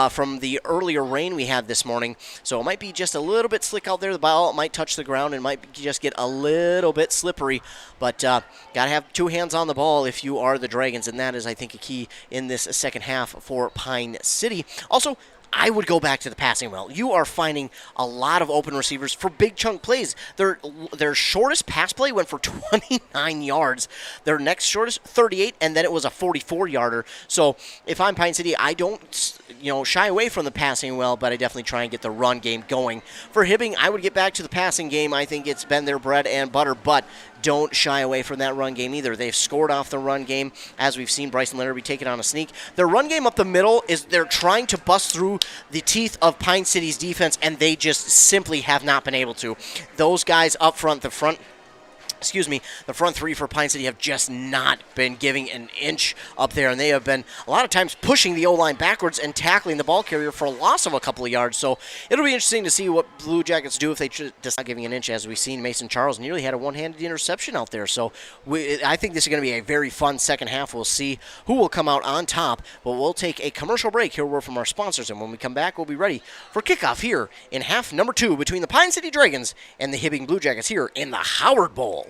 Speaker 3: from the earlier rain we had this morning. So it might be just a little bit slick out there. The ball might touch the ground and might just get a little bit slippery, but got to have 2 hands on the ball if you are the Dragons, and that is, I think, a key in this second half for Pine City. Also, I would go back to the passing well. You are finding a lot of open receivers for big chunk plays. Their shortest pass play went for 29 yards. Their next shortest, 38, and then it was a 44-yarder. So if I'm Pine City, I don't shy away from the passing well, but I definitely try and get the run game going. For Hibbing, I would get back to the passing game. I think it's been their bread and butter, but don't shy away from that run game either. They've scored off the run game, as we've seen Bryson Leonard be taken on a sneak. Their run game up the middle is they're trying to bust through the teeth of Pine City's defense, and they just simply have not been able to. Those guys up front, the front three for Pine City have just not been giving an inch up there, and they have been a lot of times pushing the O-line backwards and tackling the ball carrier for a loss of a couple of yards. So it'll be interesting to see what Blue Jackets do if they decide giving an inch, as we've seen Mason Charles nearly had a one-handed interception out there. So I think this is going to be a very fun second half. We'll see who will come out on top, but we'll take a commercial break. Hear a word from our sponsors, and when we come back, we'll be ready for kickoff here in half number 2 between the Pine City Dragons and the Hibbing Blue Jackets here in the Howard Bowl.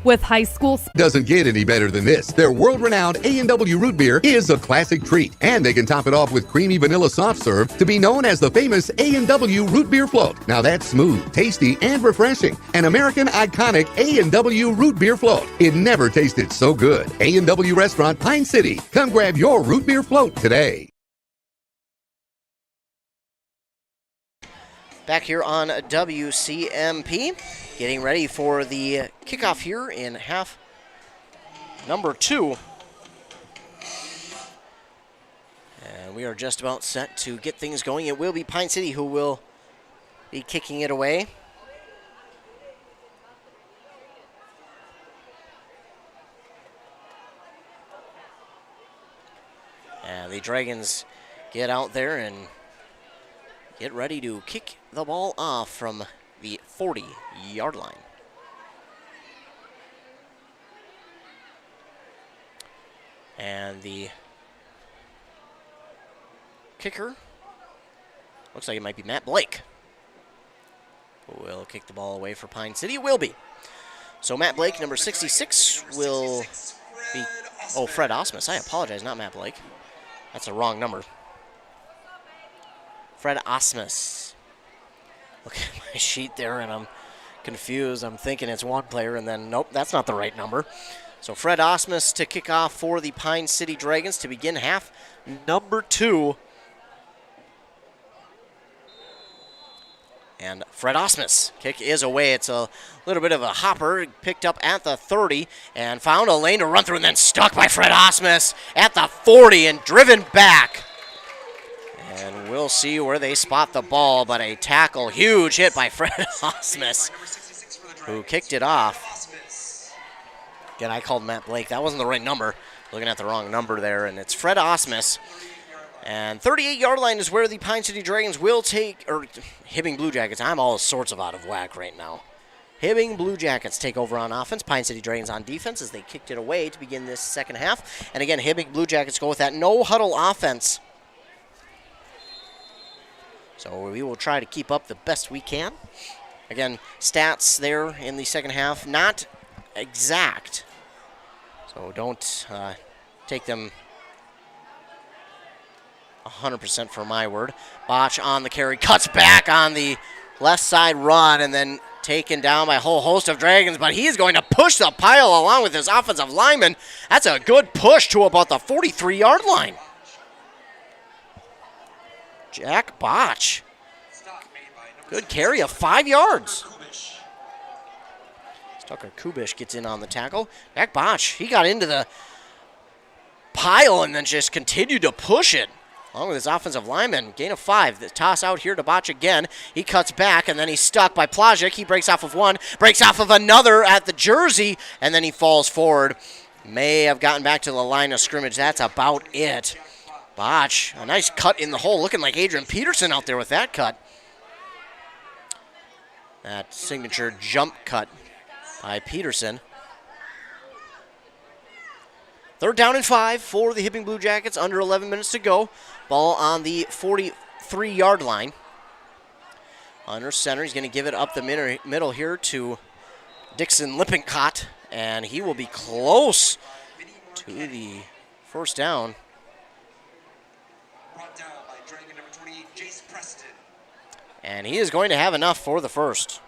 Speaker 14: With high school
Speaker 17: doesn't get any better than this. Their world-renowned A&W root beer is a classic treat, and they can top it off with creamy vanilla soft serve to be known as the famous A&W root beer float. Now that's smooth, tasty, and refreshing. An American iconic A&W root beer float. It never tasted so good. A&W Restaurant, Pine City. Come grab your root beer float today.
Speaker 3: Back here on WCMP, getting ready for the kickoff here in half number 2. And we are just about set to get things going. It will be Pine City who will be kicking it away. And the Dragons get out there and get ready to kick the ball off from the 40-yard line. And the kicker looks like it might be Matt Blake, who will kick the ball away for Pine City. It will be. So Matt Blake, number 66, will be... Oh, Fred Osmus. I apologize, not Matt Blake. That's the wrong number. Fred Osmus. Look at my sheet there, and I'm confused. I'm thinking it's one player, and then, nope, that's not the right number. So Fred Osmus to kick off for the Pine City Dragons to begin half number 2. And Fred Osmus, kick is away. It's a little bit of a hopper, picked up at the 30 and found a lane to run through, and then stuck by Fred Osmus at the 40 and driven back. And we'll see where they spot the ball, but a tackle, huge hit by Fred Osmus, who kicked it off. Again, I called Matt Blake. That wasn't the right number. Looking at the wrong number there, and it's Fred Osmus. And 38-yard line is where the Pine City Dragons will take, or Hibbing Blue Jackets. I'm all sorts of out of whack right now. Hibbing Blue Jackets take over on offense. Pine City Dragons on defense as they kicked it away to begin this second half. And again, Hibbing Blue Jackets go with that no-huddle offense. So we will try to keep up the best we can. Again, stats there in the second half, not exact. So don't take them 100% for my word. Botch on the carry, cuts back on the left side run, and then taken down by a whole host of Dragons, but he is going to push the pile along with his offensive lineman. That's a good push to about the 43-yard line. Jack Botch. Good carry of 5 yards. Tucker Kubish gets in on the tackle. Jack Botch, he got into the pile and then just continued to push it along with his offensive lineman. Gain of 5. The toss out here to Botch again. He cuts back, and then he's stuck by Plajic. He breaks off of one, breaks off of another at the jersey, and then he falls forward. May have gotten back to the line of scrimmage. That's about it. Botch, a nice cut in the hole, looking like Adrian Peterson out there with that cut. That signature jump cut by Peterson. 3rd down and 5 for the Hibbing Blue Jackets, under 11 minutes to go. Ball on the 43-yard line. Under center, he's going to give it up the middle here to Dixon Lippincott, and he will be close to the first down. And he is going to have enough for the first.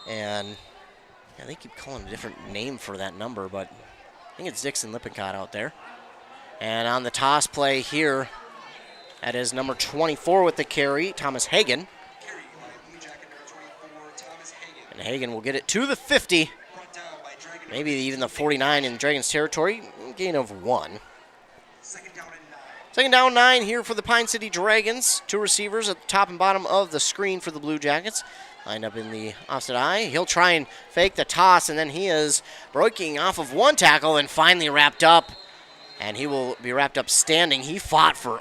Speaker 3: And yeah, they keep calling a different name for that number, but I think it's Dixon Lippincott out there. And on the toss play here, that is number 24 with the carry, Thomas Hagan. And Hagan will get it to the 50, maybe even the 49 in Dragons territory, gain of 1. Second down 9 here for the Pine City Dragons. 2 receivers at the top and bottom of the screen for the Blue Jackets. Lined up in the opposite eye. He'll try and fake the toss, and then he is breaking off of 1 tackle and finally wrapped up. And he will be wrapped up standing. He fought for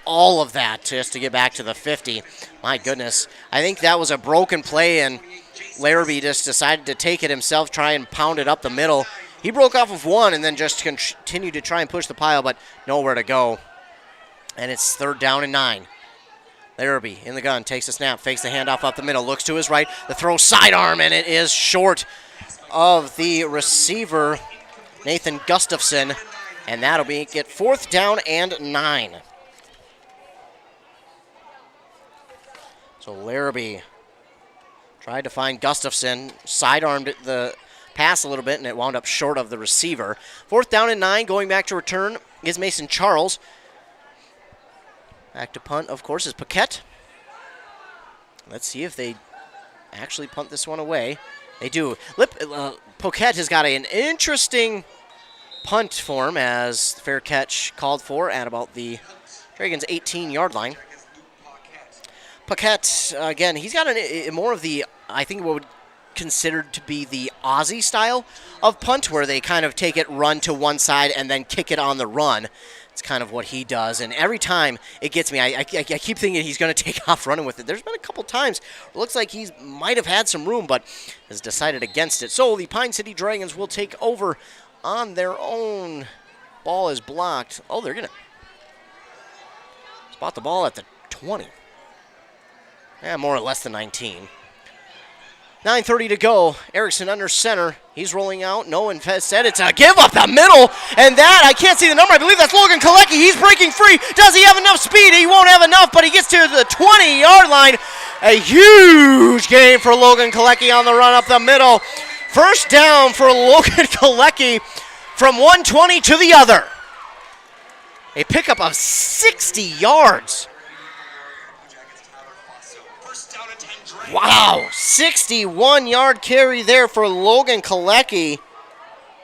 Speaker 3: all of that just to get back to the 50. My goodness. I think that was a broken play, and Larrabee just decided to take it himself, try and pound it up the middle. He broke off of 1 and then just continued to try and push the pile, but nowhere to go. And it's 3rd down and 9. Larrabee in the gun, takes a snap, fakes the handoff up the middle, looks to his right, the throw sidearm, and it is short of the receiver, Nathan Gustafson, and that'll get 4th down and 9. So Larrabee tried to find Gustafson, sidearmed the pass a little bit, and it wound up short of the receiver. 4th down and 9, going back to return is Mason Charles. Back to punt, of course, is Paquette. Let's see if they actually punt this one away. They do. Paquette has got an interesting punt form as fair catch called for at about the Dragons' 18-yard line. Paquette, again, he's got more of the, I think what would considered to be the Aussie style of punt, where they kind of take it, run to one side, and then kick it on the run. It's kind of what he does, and every time it gets me. I keep thinking he's going to take off running with it. There's been a couple times where it looks like he might have had some room, but has decided against it. So the Pine City Dragons will take over on their own. Ball is blocked. Oh, they're going to spot the ball at the 20. Yeah, more or less than 19. 9:30 to go. Erickson under center. He's rolling out. No one said it's a give up the middle. And that, I can't see the number. I believe that's Logan Kalecki. He's breaking free. Does he have enough speed? He won't have enough, but he gets to the 20-yard line. A huge gain for Logan Kalecki on the run up the middle. First down for Logan Kalecki from 120 to the other. A pickup of 60 yards. Wow, 61-yard carry there for Logan Kalecki.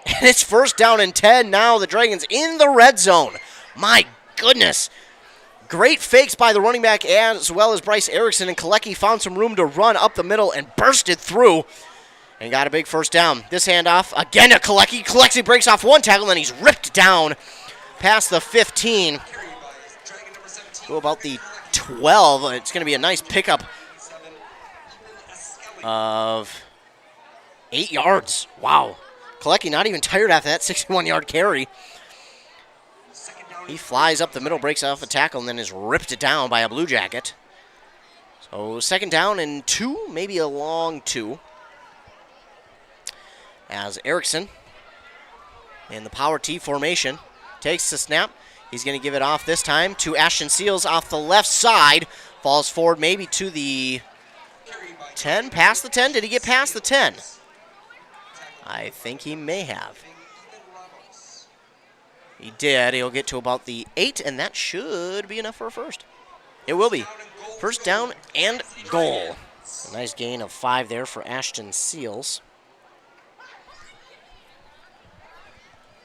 Speaker 3: And it's 1st down and 10 now. The Dragons in the red zone. My goodness. Great fakes by the running back as well as Bryce Erickson. And Kalecki found some room to run up the middle and bursted through. And got a big 1st down. This handoff again to Kalecki. Kalecki breaks off 1 tackle and then he's ripped down past the 15. Go about the 12. It's going to be a nice pickup of 8 yards. Wow. Kalecki not even tired after that 61-yard carry. He flies up the middle, breaks off a tackle, and then is ripped down by a Blue Jacket. So 2nd down and 2, maybe a long 2. As Erickson in the power T formation takes the snap. He's going to give it off this time to Ashton Seals off the left side. Falls forward maybe to the 10, past the 10. Did he get past the 10? I think he may have. He did. He'll get to about the 8, and that should be enough for a first. It will be. 1st down and goal. A nice gain of 5 there for Ashton Seals.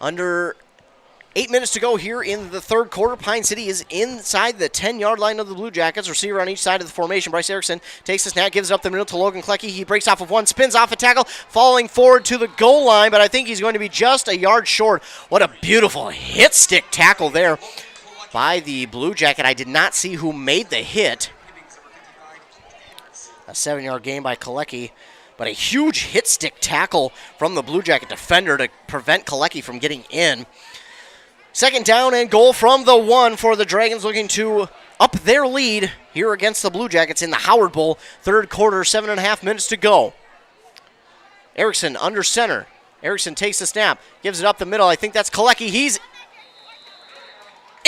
Speaker 3: Under 8 minutes to go here in the 3rd quarter. Pine City is inside the 10-yard line of the Blue Jackets. Receiver on each side of the formation. Bryce Erickson takes the snap, gives it up the middle to Logan Kalecki. He breaks off of 1, spins off a tackle, falling forward to the goal line, but I think he's going to be just a yard short. What a beautiful hit stick tackle there by the Blue Jacket. I did not see who made the hit. A 7-yard gain by Kalecki, but a huge hit stick tackle from the Blue Jacket defender to prevent Kalecki from getting in. 2nd down and goal from the 1 for the Dragons, looking to up their lead here against the Blue Jackets in the Howard Bowl. 3rd quarter, 7.5 minutes to go. Erickson under center. Erickson takes the snap, gives it up the middle. I think that's Kalecki. He's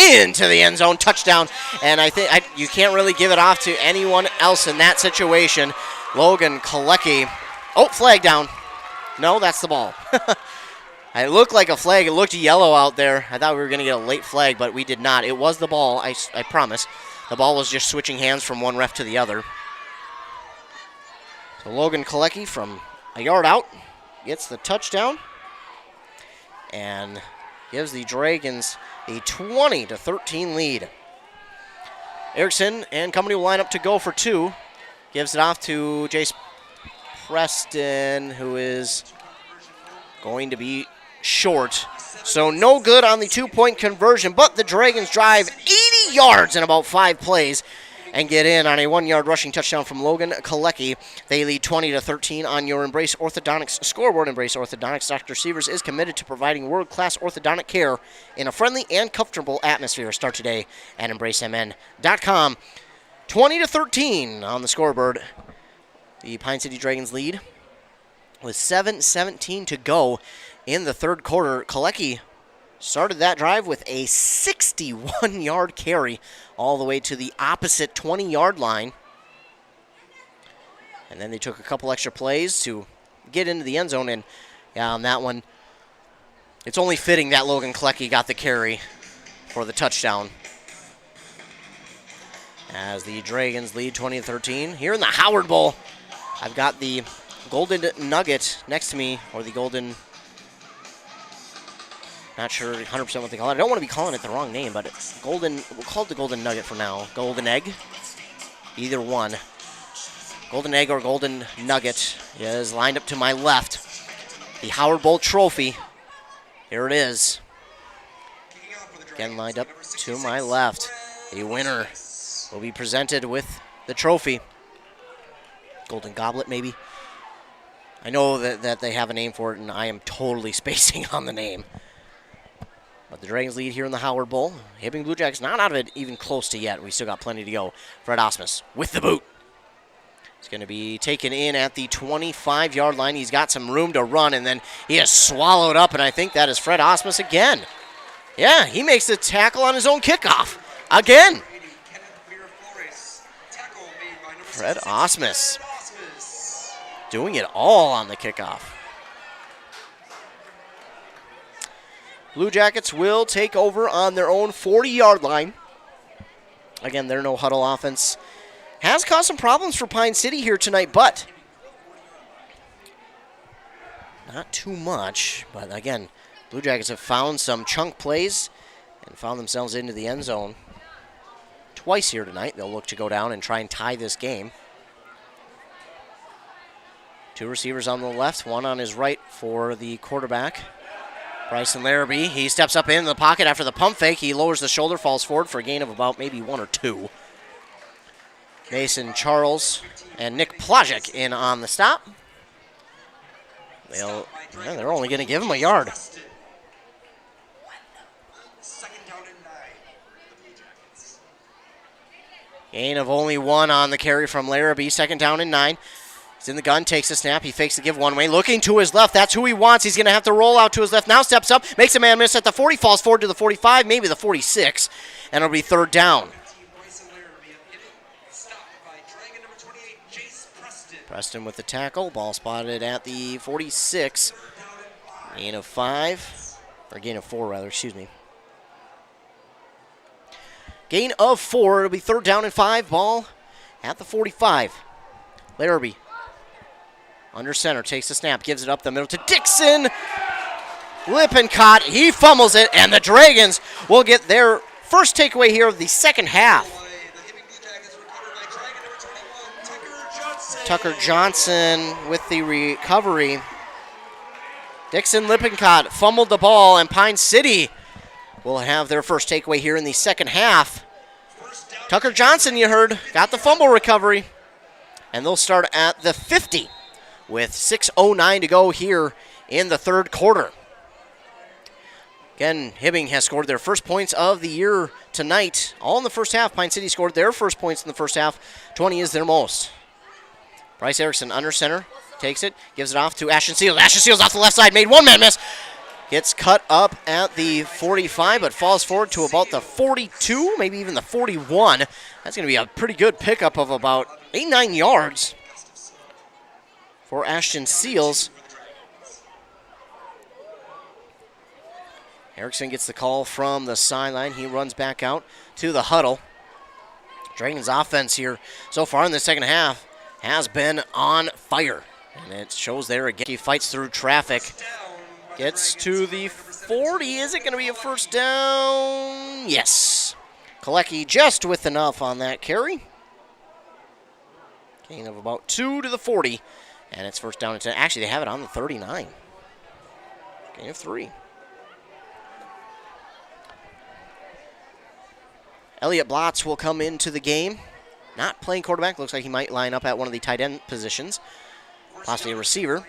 Speaker 3: into the end zone, touchdown. And I think you can't really give it off to anyone else in that situation. Logan Kalecki. Oh, flag down. No, that's the ball. It looked like a flag. It looked yellow out there. I thought we were going to get a late flag, but we did not. It was the ball, I promise. The ball was just switching hands from one ref to the other. So Logan Kalecki from a yard out gets the touchdown and gives the Dragons a 20-13 lead. Erickson and company will line up to go for two. Gives it off to Jace Preston, who is going to be short. So no good on the two-point conversion, but the Dragons drive 80 yards in about 5 plays and get in on a 1-yard rushing touchdown from Logan Kalecki. They lead 20-13 on your Embrace Orthodontics scoreboard. Embrace Orthodontics. Dr. Sievers is committed to providing world-class orthodontic care in a friendly and comfortable atmosphere. Start today at embracemn.com. 20-13 on the scoreboard. The Pine City Dragons lead with 7:17 to go in the third quarter. Kalecki started that drive with a 61-yard carry all the way to the opposite 20-yard line. And then they took a couple extra plays to get into the end zone. And yeah, on that one, it's only fitting that Logan Kalecki got the carry for the touchdown. As the Dragons lead 20-13. Here in the Howard Bowl, I've got the Golden Nugget next to me, or the Golden... Not sure 100% what they call it. I don't want to be calling it the wrong name, but it's Golden. We'll call it the Golden Nugget for now. Golden Egg. Either one. Golden Egg or Golden Nugget is lined up to my left. The Howard Bowl trophy. Here it is. Again, lined up to my left. The winner will be presented with the trophy. Golden Goblet, maybe. I know that they have a name for it, and I am totally spacing on the name. But the Dragons lead here in the Howard Bowl. Hibbing Blue Jackets not out of it even close to yet. We still got plenty to go. Fred Osmus with the boot. It's going to be taken in at the 25-yard line. He's got some room to run, and then he is swallowed up, and I think that is Fred Osmus again. Yeah, he makes the tackle on his own kickoff. Again. Fred Osmus doing it all on the kickoff. Blue Jackets will take over on their own 40-yard line. Again, their no-huddle offense has caused some problems for Pine City here tonight, but not too much. But again, Blue Jackets have found some chunk plays and found themselves into the end zone twice here tonight. They'll look to go down and try and tie this game. Two receivers on the left, one on his right for the quarterback. Bryson Larrabee, he steps up into the pocket after the pump fake. He lowers the shoulder, falls forward for a gain of about maybe 1 or 2. Mason Charles and Nick Plajek in on the stop. They're only going to give him a yard. Gain of only 1 on the carry from Larrabee. 2nd down and 9. He's in the gun, takes the snap. He fakes the give one way. Looking to his left. That's who he wants. He's going to have to roll out to his left. Now steps up, makes a man miss at the 40, falls forward to the 45, maybe the 46, and it'll be 3rd down. Preston with the tackle. Ball spotted at the 46. Gain of 5, or gain of 4 rather, excuse me. Gain of 4. It'll be 3rd down and 5. Ball at the 45. Larrabee under center, takes the snap, gives it up the middle to Dixon. Lippincott, he fumbles it, and the Dragons will get their first takeaway here of the second half. Tucker Johnson with the recovery. Dixon Lippincott fumbled the ball, and Pine City will have their first takeaway here in the second half. Tucker Johnson, you heard, got the fumble recovery. And they'll start at the 50 with 6:09 to go here in the third quarter. Again, Hibbing has scored their first points of the year tonight. All in the first half. Pine City scored their first points in the first half. 20 is their most. Bryce Erickson under center, takes it, gives it off to Ashton Seals. Ashton Seals off the left side, made one man miss. Gets cut up at the 45, but falls forward to about the 42, maybe even the 41. That's going to be a pretty good pickup of about 8-9 yards for Ashton Seals. Erickson gets the call from the sideline. He runs back out to the huddle. Dragons offense here so far in the second half has been on fire. And it shows there again. He fights through traffic. Gets to the 40. Is it going to be a first down? Yes. Kalecki just with enough on that carry. Gain of about 2 to the 40. And it's first down and 10. Actually, they have it on the 39. Gain of 3. Elliot Blotz will come into the game. Not playing quarterback. Looks like he might line up at one of the tight end positions. Possibly a receiver.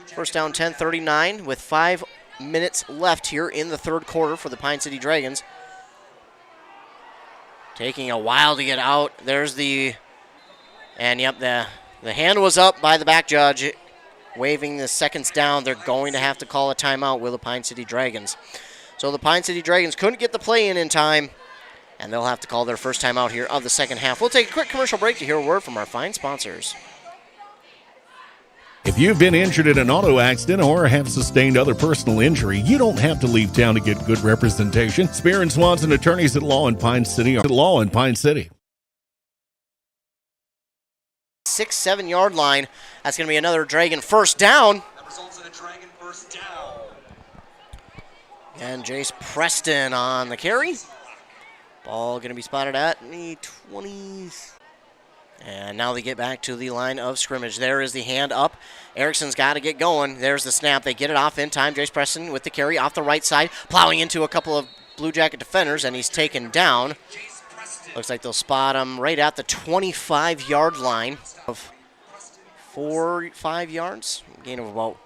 Speaker 3: First down 10, 39 with 5 minutes left here in the third quarter for the Pine City Dragons. Taking a while to get out. There's the, and yep, the hand was up by the back judge, waving the seconds down. They're going to have to call a timeout, will the Pine City Dragons. So the Pine City Dragons couldn't get the play in time, and they'll have to call their first timeout here of the second half. We'll take a quick commercial break to hear a word from our fine sponsors.
Speaker 18: If you've been injured in an auto accident or have sustained other personal injury, you don't have to leave town to get good representation. Spear and Swanson attorneys at Law in Pine City are Law in Pine City.
Speaker 3: 6-7 yard line. That's going to be another Dragon first down.
Speaker 24: That results in a Dragon first down.
Speaker 3: And Jace Preston on the carry. Ball going to be spotted at the 20s. And now they get back to the line of scrimmage. There is the hand up. Erickson's got to get going. There's the snap. They get it off in time. Jace Preston with the carry off the right side, plowing into a couple of Blue Jacket defenders, and he's taken down. Looks like they'll spot him right at the 25-yard line of 4-5 yards. Gain of about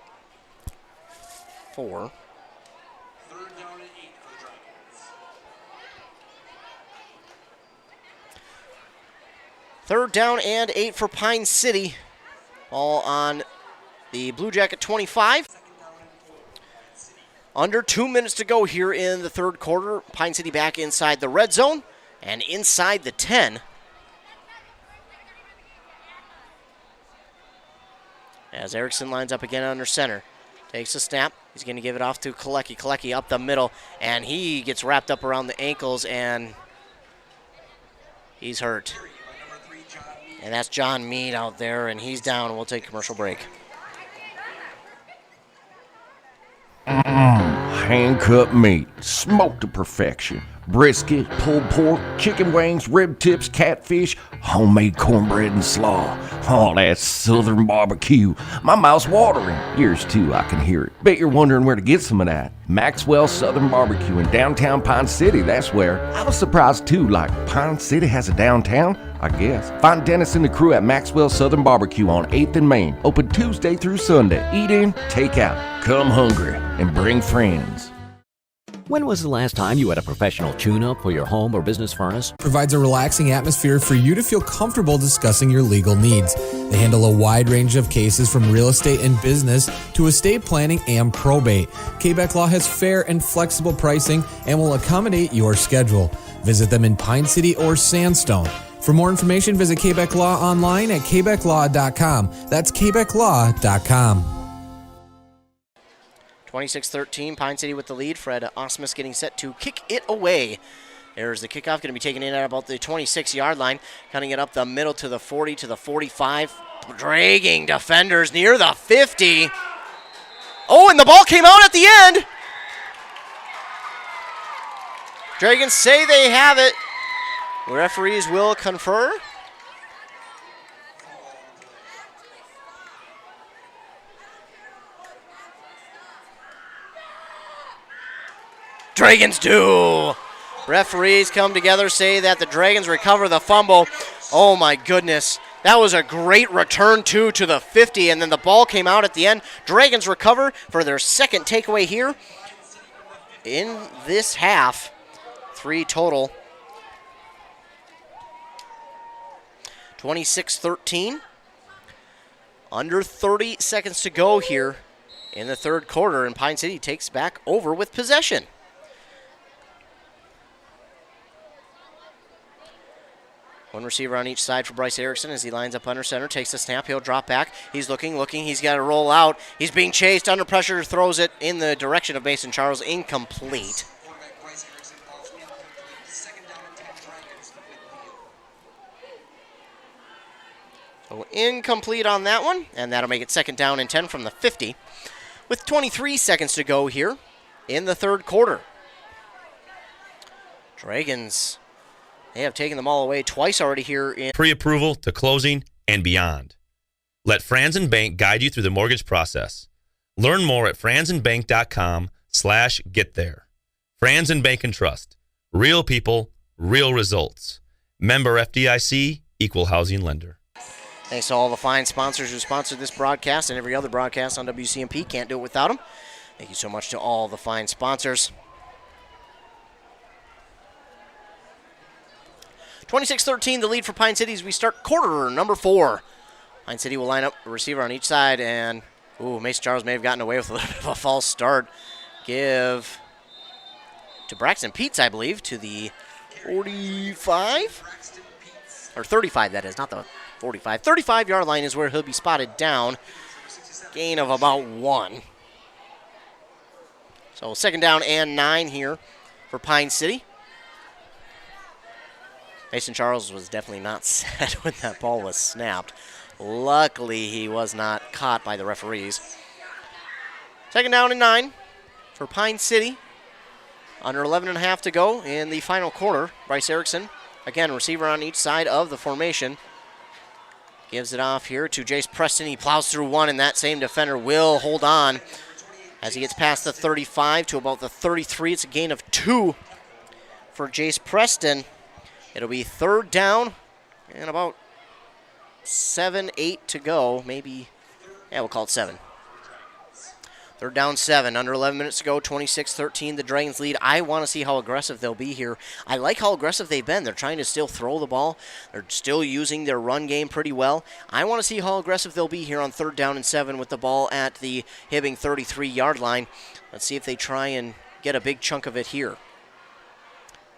Speaker 3: 4. Third down and 8 for Pine City. Ball on the Blue Jacket 25. Under 2 minutes to go here in the third quarter. Pine City back inside the red zone and inside the 10. As Erickson lines up again under center. Takes a snap. He's going to give it off to Kalecki. Kalecki up the middle, and he gets wrapped up around the ankles, and he's hurt. And that's John Mead out there, and he's down. We'll take a commercial break.
Speaker 21: Hand-cut meat, smoked to perfection. Brisket, pulled pork, chicken wings, rib tips, catfish, homemade cornbread and slaw. Oh, that southern barbecue. My mouth's watering. Yours too, I can hear it. Bet you're wondering where to get some of that. Maxwell Southern Barbecue in downtown Pine City, that's where. I was surprised too, like Pine City has a downtown? I guess. Find Dennis and the crew at Maxwell Southern Barbecue on 8th and Main. Open Tuesday through Sunday. Eat in, take out. Come hungry and bring friends.
Speaker 22: When was the last time you had a professional tune-up for your home or business furnace?
Speaker 1: Provides a relaxing atmosphere for you to feel comfortable discussing your legal needs. They handle a wide range of cases from real estate and business to estate planning and probate. Quebec Law has fair and flexible pricing and will accommodate your schedule. Visit them in Pine City or Sandstone. For more information, visit Quebec Law online at quebeclaw.com. That's quebeclaw.com.
Speaker 3: 26-13, Pine City with the lead. Fred Osmus getting set to kick it away. There's the kickoff, going to be taken in at about the 26-yard line, cutting it up the middle to the 40, to the 45, dragging defenders near the 50. Oh, and the ball came out at the end. Dragons say they have it. Referees will confer. Dragons do. Referees come together, say that the Dragons recover the fumble. Oh my goodness. That was a great return to the 50, and then the ball came out at the end. Dragons recover for their second takeaway here in this half. 3 total. 26-13. Under 30 seconds to go here in the third quarter, and Pine City takes back over with possession. One receiver on each side for Bryce Erickson as he lines up under center, takes the snap, he'll drop back. He's looking, he's got to roll out. He's being chased under pressure, throws it in the direction of Mason Charles, incomplete. So incomplete on that one, and that'll make it 2nd down and 10 from the 50 with 23 seconds to go here in the third quarter. Dragons, they have taken them all away twice already here in
Speaker 23: Pre-approval to closing and beyond. Let Franzen Bank guide you through the mortgage process. Learn more at franzenbank.com/get there. Franzen Bank and Trust. Real people, real results. Member FDIC, Equal Housing Lender.
Speaker 3: Thanks to all the fine sponsors who sponsored this broadcast and every other broadcast on WCMP. Can't do it without them. Thank you so much to all the fine sponsors. 26-13, the lead for Pine City as we start quarter number 4. Pine City will line up a receiver on each side, and Mason Charles may have gotten away with a little bit of a false start. Give to Braxton Peets, I believe, to the 45? Or 35, that is, not the 45. 35-yard line is where he'll be spotted down. Gain of about 1. So 2nd down and 9 here for Pine City. Mason Charles was definitely not set when that ball was snapped. Luckily, he was not caught by the referees. 2nd down and 9 for Pine City. Under 11.5 to go in the final quarter. Bryce Erickson, again, receiver on each side of the formation. Gives it off here to Jace Preston. He plows through one, and that same defender will hold on as he gets past the 35 to about the 33. It's a gain of 2 for Jace Preston. It'll be 3rd down and about 7, 8 to go. Maybe, we'll call it 7. 3rd down, 7. Under 11 minutes to go, 26-13. The Dragons lead. I want to see how aggressive they'll be here. I like how aggressive they've been. They're trying to still throw the ball. They're still using their run game pretty well. I want to see how aggressive they'll be here on 3rd down and 7 with the ball at the Hibbing 33-yard line. Let's see if they try and get a big chunk of it here.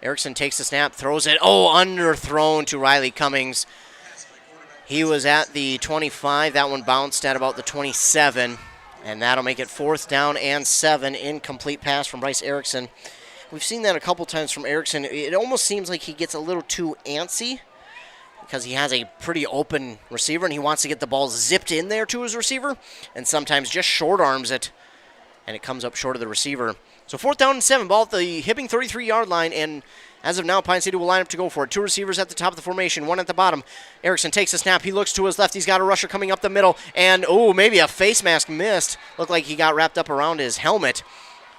Speaker 3: Erickson takes the snap, throws it. Underthrown to Riley Cummings. He was at the 25. That one bounced at about the 27. And that'll make it 4th down and 7. Incomplete pass from Bryce Erickson. We've seen that a couple times from Erickson. It almost seems like he gets a little too antsy because he has a pretty open receiver and he wants to get the ball zipped in there to his receiver and sometimes just short arms it and it comes up short of the receiver. So 4th down and 7, ball at the Hibbing 33-yard line, and as of now, Pine City will line up to go for it. 2 receivers at the top of the formation, 1 at the bottom. Erickson takes the snap. He looks to his left. He's got a rusher coming up the middle, and maybe a face mask missed. Looked like he got wrapped up around his helmet,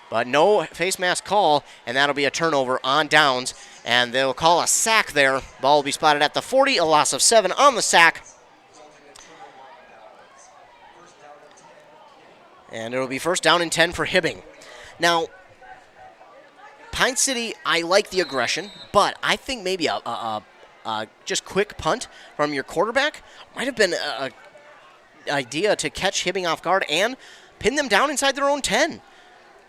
Speaker 3: but no face mask call, and that'll be a turnover on downs, and they'll call a sack there. Ball will be spotted at the 40, a loss of 7 on the sack. And it'll be 1st down and 10 for Hibbing. Now, Pine City, I like the aggression, but I think maybe a just quick punt from your quarterback might have been an idea to catch Hibbing off guard and pin them down inside their own 10.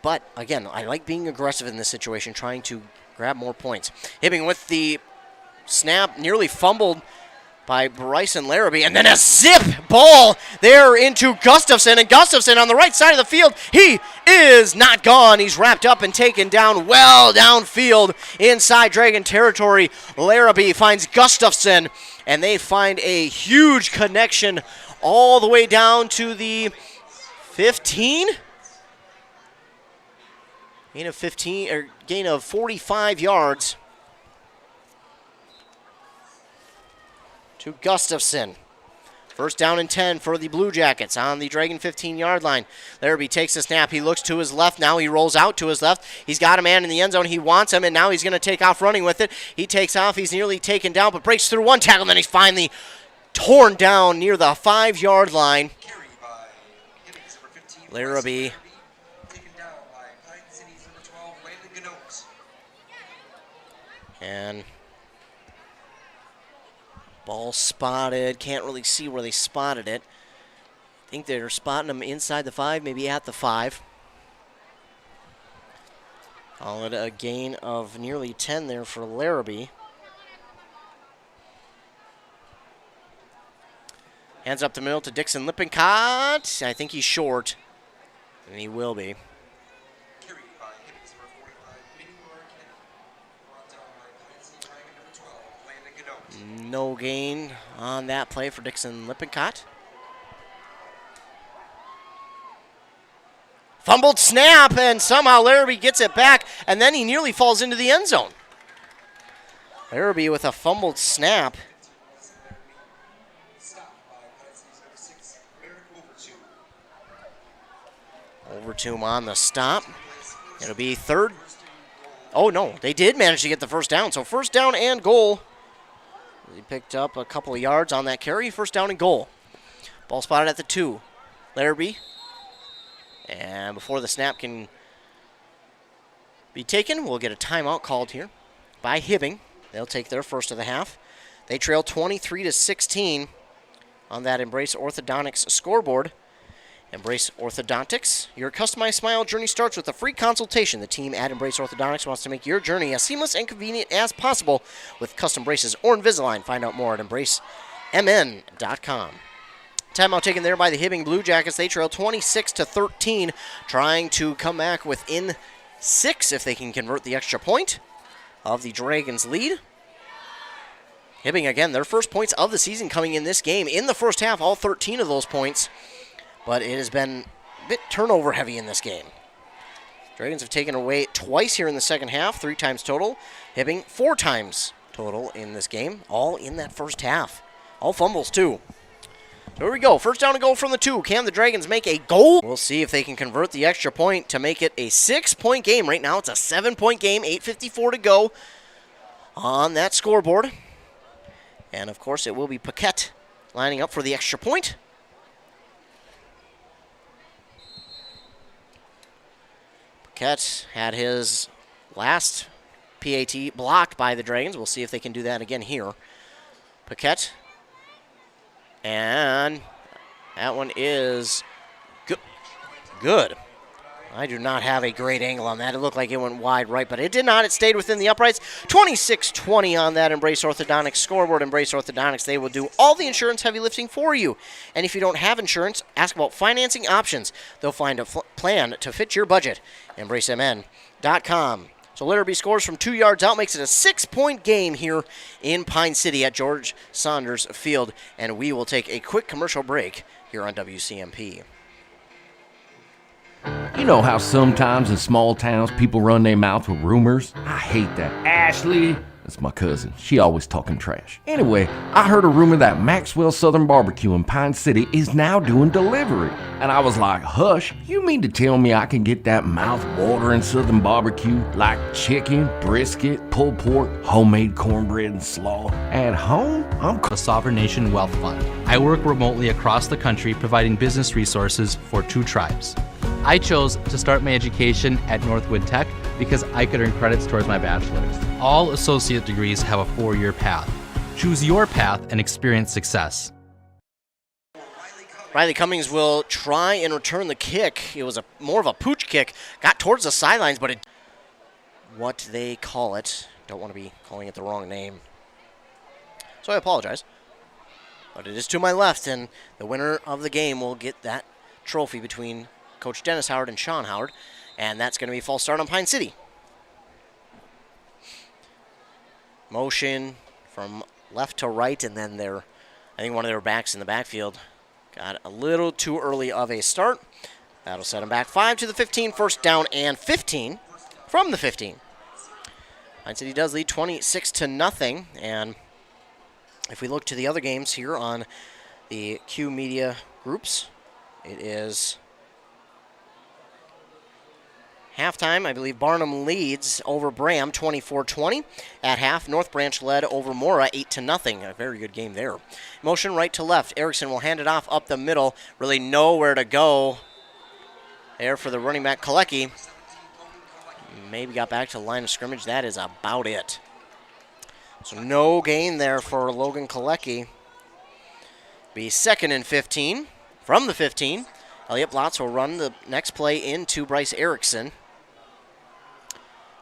Speaker 3: But, again, I like being aggressive in this situation, trying to grab more points. Hibbing with the snap, nearly fumbled by Bryson Larrabee, and then a zip ball there into Gustafson, and Gustafson on the right side of the field, he is not gone. He's wrapped up and taken down well downfield inside Dragon territory. Larrabee finds Gustafson, and they find a huge connection all the way down to the 15. Gain of 45 yards. To Gustafson. 1st down and 10 for the Blue Jackets on the Dragon 15-yard line. Larrabee takes the snap. He looks to his left. Now he rolls out to his left. He's got a man in the end zone. He wants him, and now he's going to take off running with it. He takes off. He's nearly taken down, but breaks through one tackle, and then he's finally torn down near the 5-yard line. Larrabee. And ball spotted. Can't really see where they spotted it. think they're spotting him inside the 5, maybe at the 5. Call it a gain of nearly 10 there for Larrabee. Hands up the middle to Dixon Lippincott. I think he's short, and he will be. No gain on that play for Dixon Lippincott. Fumbled snap, and somehow Larrabee gets it back, and then he nearly falls into the end zone. Larrabee with a fumbled snap. Overtomb on the stop. It'll be third. Oh, no, they did manage to get the first down. So first down and goal. He picked up a couple of yards on that carry. First down and goal. Ball spotted at the 2. Larrabee. And before the snap can be taken, we'll get a timeout called here by Hibbing. They'll take their first of the half. They trail 23-16 on that Embrace Orthodontics scoreboard. Embrace Orthodontics. Your customized smile journey starts with a free consultation. The team at Embrace Orthodontics wants to make your journey as seamless and convenient as possible with custom braces or Invisalign. Find out more at embracemn.com. Timeout taken there by the Hibbing Blue Jackets. They trail 26-13, trying to come back within 6 if they can convert the extra point of the Dragons' lead. Hibbing, again, their first points of the season coming in this game. In the first half, all 13 of those points. But it has been a bit turnover heavy in this game. Dragons have taken away twice here in the second half, 3 times total. Hibbing 4 times total in this game, all in that first half. All fumbles, too. So here we go. First down and goal from the 2. Can the Dragons make a goal? We'll see if they can convert the extra point to make it a 6-point game. Right now it's a 7-point game, 8:54 to go on that scoreboard. And, of course, it will be Paquette lining up for the extra point. Paquette had his last PAT blocked by the Dragons. We'll see if they can do that again here. Paquette. And that one is good. I do not have a great angle on that. It looked like it went wide right, but it did not. It stayed within the uprights. 26-20 on that Embrace Orthodontics scoreboard. Embrace Orthodontics, they will do all the insurance heavy lifting for you. And if you don't have insurance, ask about financing options. They'll find a plan to fit your budget. EmbraceMN.com. So Larrabee scores from 2 yards out, makes it a 6-point game here in Pine City at George Saunders Field. And we will take a quick commercial break here on WCMP.
Speaker 21: You know how sometimes in small towns people run their mouth with rumors? I hate that. Ashley, that's my cousin. She always talking trash. Anyway, I heard a rumor that Maxwell Southern Barbecue in Pine City is now doing delivery. And I was like, hush, you mean to tell me I can get that mouth-watering Southern barbecue like chicken, brisket, pulled pork, homemade cornbread and slaw at home? I'm
Speaker 5: the Sovereign Nation Wealth Fund. I work remotely across the country providing business resources for 2 tribes. I chose to start my education at Northwood Tech because I could earn credits towards my bachelor's. All associate degrees have a 4-year path. Choose your path and experience success.
Speaker 3: Riley Cummings will try and return the kick. It was more of a pooch kick. Got towards the sidelines, but what they call it. Don't want to be calling it the wrong name. So I apologize. But it is to my left, and the winner of the game will get that trophy between Coach Dennis Howard and Sean Howard, and that's going to be a false start on Pine City. Motion from left to right, and then I think one of their backs in the backfield got a little too early of a start. That'll set them back 5 to the 15, first down and 15 from the 15. Pine City does lead 26-0, and if we look to the other games here on the Q Media groups, it is halftime. I believe Barnum leads over Bram 24-20. At half, North Branch led over Mora 8-0. A very good game there. Motion right to left. Erickson will hand it off up the middle. Really nowhere to go there for the running back Kalecki. Maybe got back to the line of scrimmage. That is about it. So no gain there for Logan Kalecki. Be 2nd and 15 from the 15. Elliott Blotz will run the next play into Bryce Erickson.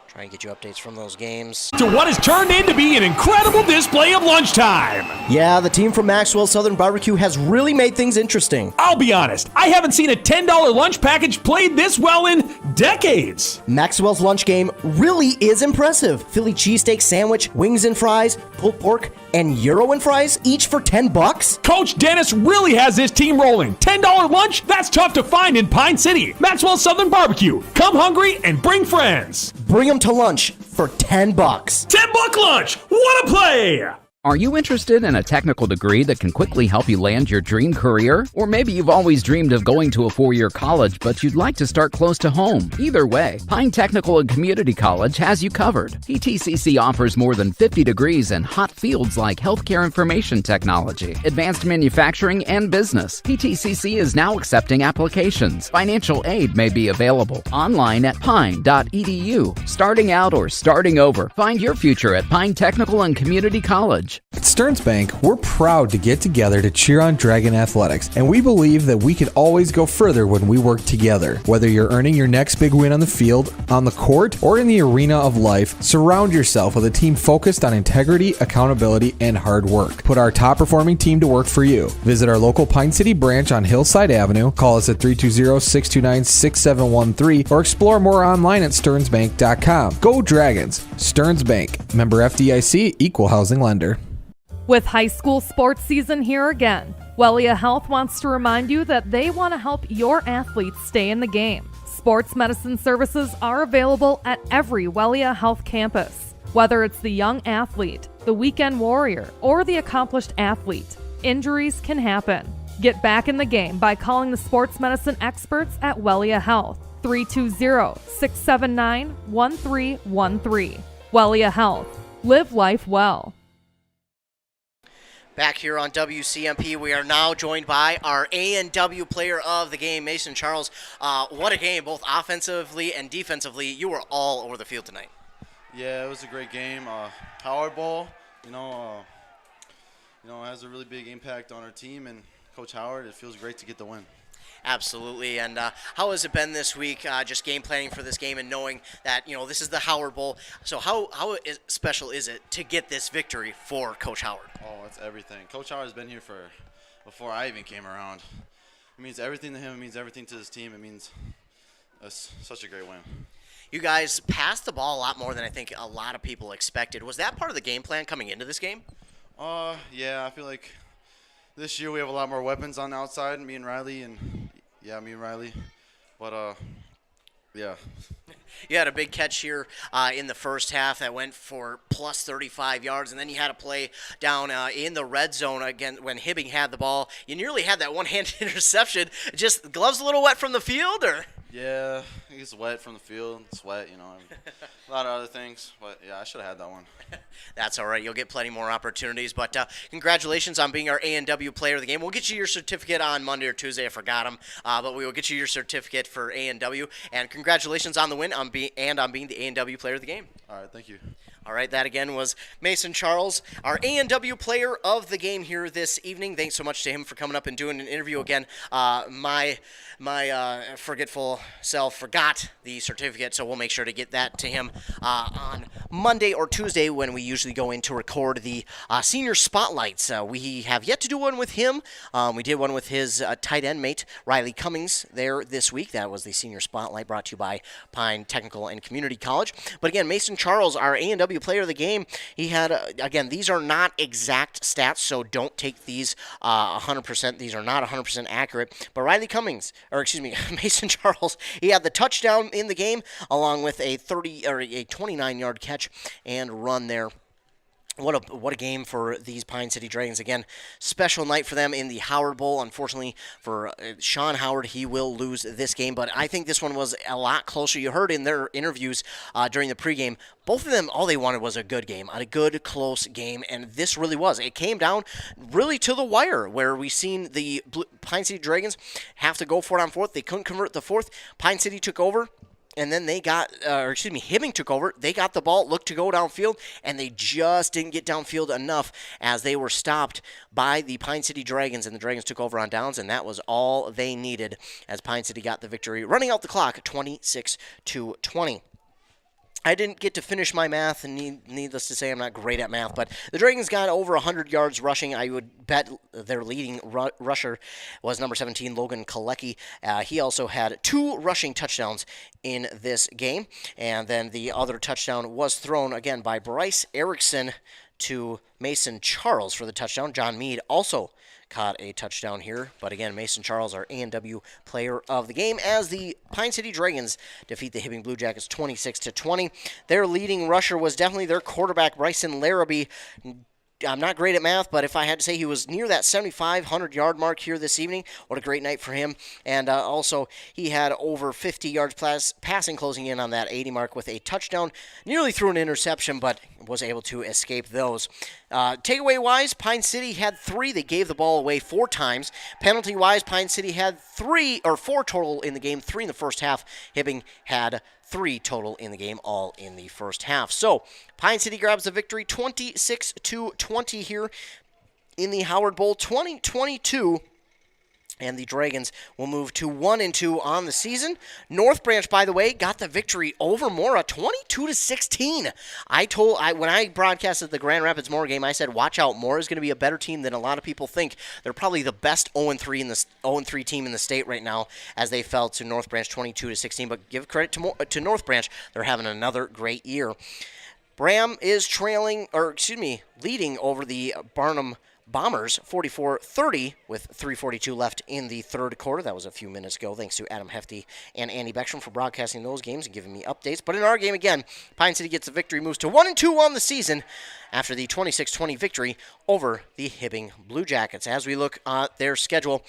Speaker 3: Try and get you updates from those games.
Speaker 4: To what has turned in to be an incredible display of lunchtime.
Speaker 19: Yeah, the team from Maxwell Southern Barbecue has really made things interesting.
Speaker 4: I'll be honest, I haven't seen a $10 lunch package played this well in decades.
Speaker 19: Maxwell's lunch game really is impressive. Philly cheesesteak sandwich, wings and fries, pulled pork, and gyro and fries, each for $10.
Speaker 4: Coach Dennis really has his team rolling. $10 lunch? That's tough to find in Pine City. Maxwell Southern Barbecue. Come hungry and bring friends.
Speaker 19: Bring them to lunch for $10.
Speaker 4: $10 lunch. What a play!
Speaker 6: Are you interested in a technical degree that can quickly help you land your dream career? Or maybe you've always dreamed of going to a four-year college, but you'd like to start close to home. Either way, Pine Technical and Community College has you covered. PTCC offers more than 50 degrees in hot fields like healthcare information technology, advanced manufacturing, and business. PTCC is now accepting applications. Financial aid may be available online at pine.edu. Starting out or starting over, find your future at Pine Technical and Community College.
Speaker 1: At Stearns Bank, we're proud to get together to cheer on Dragon Athletics, and we believe that we can always go further when we work together. Whether you're earning your next big win on the field, on the court, or in the arena of life, surround yourself with a team focused on integrity, accountability, and hard work. Put our top-performing team to work for you. Visit our local Pine City branch on Hillside Avenue, call us at 320-629-6713, or explore more online at stearnsbank.com. Go Dragons! Stearns Bank. Member FDIC, Equal Housing Lender.
Speaker 14: With high school sports season here again, Wellia Health wants to remind you that they want to help your athletes stay in the game. Sports medicine services are available at every Wellia Health campus. Whether it's the young athlete, the weekend warrior, or the accomplished athlete, injuries can happen. Get back in the game by calling the sports medicine experts at Wellia Health, 320-679-1313. Wellia Health. Live life well.
Speaker 3: Back here on WCMP, we are now joined by our A&W player of the game, Mason Charles. What a game, both offensively and defensively. You were all over the field tonight.
Speaker 7: Yeah, it was a great game. Howard Bowl, has a really big impact on our team, and Coach Howard, it feels great to get the win.
Speaker 3: Absolutely. And how has it been this week, just game planning for this game and knowing that, this is the Howard Bowl. So how special is it to get this victory for Coach Howard?
Speaker 7: Oh, it's everything. Coach Howard has been here before I even came around. It means everything to him. It means everything to his team. It means such a great win.
Speaker 3: You guys passed the ball a lot more than I think a lot of people expected. Was that part of the game plan coming into this game?
Speaker 7: Yeah, I feel like this year we have a lot more weapons on the outside, me and Riley. But, yeah.
Speaker 3: You had a big catch here in the first half that went for plus 35 yards, and then you had a play down in the red zone again when Hibbing had the ball. You nearly had that one-handed interception. Just gloves a little wet from the field, or?
Speaker 7: Yeah, it's wet from the field, sweat, a lot of other things. But, yeah, I should have had that one.
Speaker 3: That's all right. You'll get plenty more opportunities. But congratulations on being our A&W player of the game. We'll get you your certificate on Monday or Tuesday. I forgot them. But we will get you your certificate for A&W. And congratulations on the win on being the A&W player of the game.
Speaker 7: All right, thank you.
Speaker 3: All right, that again was Mason Charles, our A&W player of the game here this evening. Thanks so much to him for coming up and doing an interview again. My forgetful self forgot the certificate, so we'll make sure to get that to him on Monday or Tuesday when we usually go in to record the senior spotlights. We have yet to do one with him. We did one with his tight end mate, Riley Cummings, there this week. That was the senior spotlight brought to you by Pine Technical and Community College. But again, Mason Charles, our A&W player of the game, he had, again, these are not exact stats, so don't take these 100%. These are not 100% accurate. But Mason Charles, he had the touchdown in the game along with a 29-yard catch and run there. What a game for these Pine City Dragons. Again, special night for them in the Howard Bowl. Unfortunately for Sean Howard, he will lose this game. But I think this one was a lot closer. You heard in their interviews during the pregame, both of them, all they wanted was a good game, a good, close game. And this really was. It came down really to the wire where we seen the Pine City Dragons have to go for it on fourth. They couldn't convert the fourth. Pine City took over. and then Hibbing took over. They got the ball, looked to go downfield, and they just didn't get downfield enough as they were stopped by the Pine City Dragons, and the Dragons took over on downs, and that was all they needed as Pine City got the victory, running out the clock 26-20. I didn't get to finish my math, and needless to say, I'm not great at math, but the Dragons got over 100 yards rushing. I would bet their leading rusher was number 17, Logan Kalecki. He also had 2 rushing touchdowns in this game, and then the other touchdown was thrown, again, by Bryce Erickson to Mason Charles for the touchdown. John Mead also caught a touchdown here. But again, Mason Charles, our A&W player of the game, as the Pine City Dragons defeat the Hibbing Blue Jackets 26-20. Their leading rusher was definitely their quarterback, Bryson Larrabee. I'm not great at math, but if I had to say, he was near that 7,500-yard mark here this evening. What a great night for him. And also, he had over 50 yards passing, closing in on that 80 mark with a touchdown. Nearly threw an interception, but was able to escape those. Takeaway-wise, Pine City had 3. They gave the ball away 4 times. Penalty-wise, Pine City had 4 total in the game, 3 in the first half. Hibbing had 3 total in the game, all in the first half. So, Pine City grabs the victory 26-20 here in the Howard Bowl 2022. And the Dragons will move to 1-2 on the season. North Branch, by the way, got the victory over Mora, 22-16. When I broadcasted the Grand Rapids Mora game, I said, "Watch out, Mora is going to be a better team than a lot of people think." They're probably the best 0-3 team in the state right now, as they fell to North Branch 22-16. But give credit to North Branch; they're having another great year. Bram is leading over the Barnum Bombers 44-30 with 3:42 left in the third quarter. That was a few minutes ago. Thanks to Adam Hefty and Andy Beckstrom for broadcasting those games and giving me updates. But in our game again, Pine City gets the victory, moves to 1-2 on the season after the 26-20 victory over the Hibbing Blue Jackets. As we look at their schedule,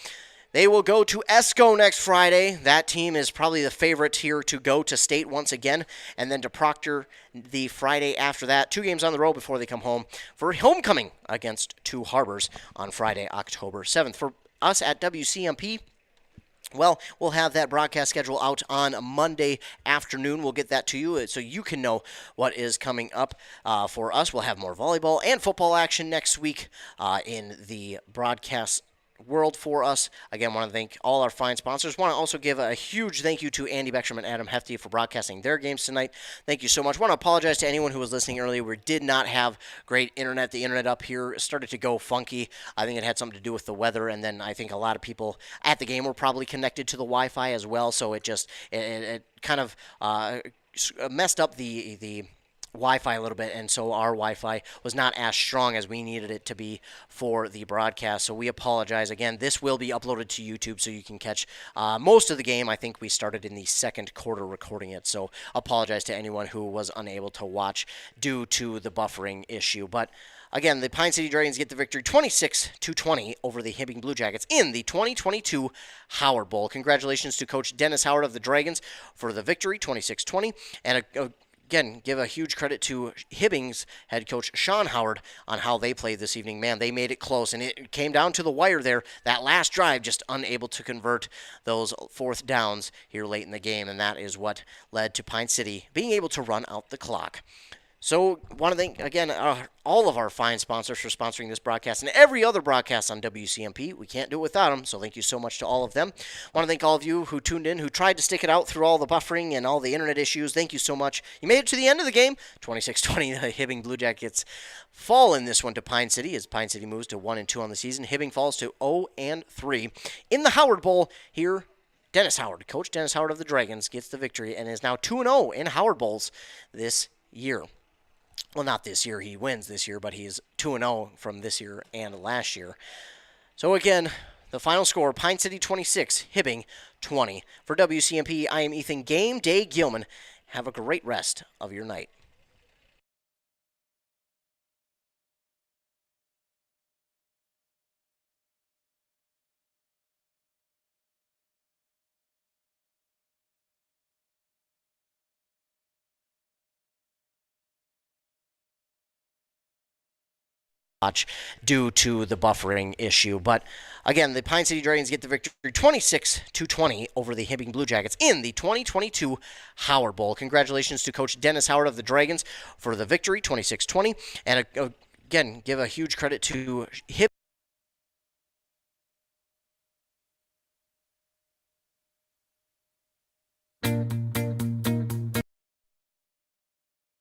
Speaker 3: they will go to Esco next Friday. That team is probably the favorite here to go to state once again, and then to Proctor the Friday after that. 2 games on the road before they come home for homecoming against Two Harbors on Friday, October 7th. For us at WCMP, well, we'll have that broadcast schedule out on Monday afternoon. We'll get that to you so you can know what is coming up for us. We'll have more volleyball and football action next week in the broadcast world for us. Again, want to thank all our fine sponsors. Want to also give a huge thank you to Andy Beckstrom and Adam Hefty for broadcasting their games tonight. Thank you so much. Want to apologize to anyone who was listening earlier. We did not have great internet. The internet up here started to go funky. I think it had something to do with the weather, and then I think a lot of people at the game were probably connected to the Wi-Fi as well, so it kind of messed up the Wi-Fi a little bit, and so our Wi-Fi was not as strong as we needed it to be for the broadcast, so we apologize. Again, this will be uploaded to YouTube so you can catch most of the game. I think we started in the second quarter recording it, so apologize to anyone who was unable to watch due to the buffering issue. But again, the Pine City Dragons get the victory 26-20 over the Hibbing Blue Jackets in the 2022 Howard Bowl. Congratulations to Coach Dennis Howard of the Dragons for the victory, 26-20, and again, give a huge credit to Hibbing's head coach, Sean Howard, on how they played this evening. Man, they made it close, and it came down to the wire there. That last drive, just unable to convert those 4th downs here late in the game, and that is what led to Pine City being able to run out the clock. So, want to thank, again, all of our fine sponsors for sponsoring this broadcast and every other broadcast on WCMP. We can't do it without them, so thank you so much to all of them. Want to thank all of you who tuned in, who tried to stick it out through all the buffering and all the internet issues. Thank you so much. You made it to the end of the game. 26-20, the Hibbing Blue Jackets fall in this one to Pine City as Pine City moves to 1-2 on the season. Hibbing falls to 0-3. In the Howard Bowl here, Dennis Howard, Coach Dennis Howard of the Dragons, gets the victory and is now 2-0 in Howard Bowls this year. Well, not this year. He wins this year, but he's 2-0 from this year and last year. So again, the final score, Pine City 26, Hibbing 20. For WCMP, I am Ethan Game Day Gilman. Have a great rest of your night. Due to the buffering issue. But Again, the Pine City Dragons get the victory 26-20 over the Hibbing Blue Jackets in the 2022 Howard Bowl. Congratulations to Coach Dennis Howard of the Dragons for the victory 26-20. And again, give a huge credit to Hibbing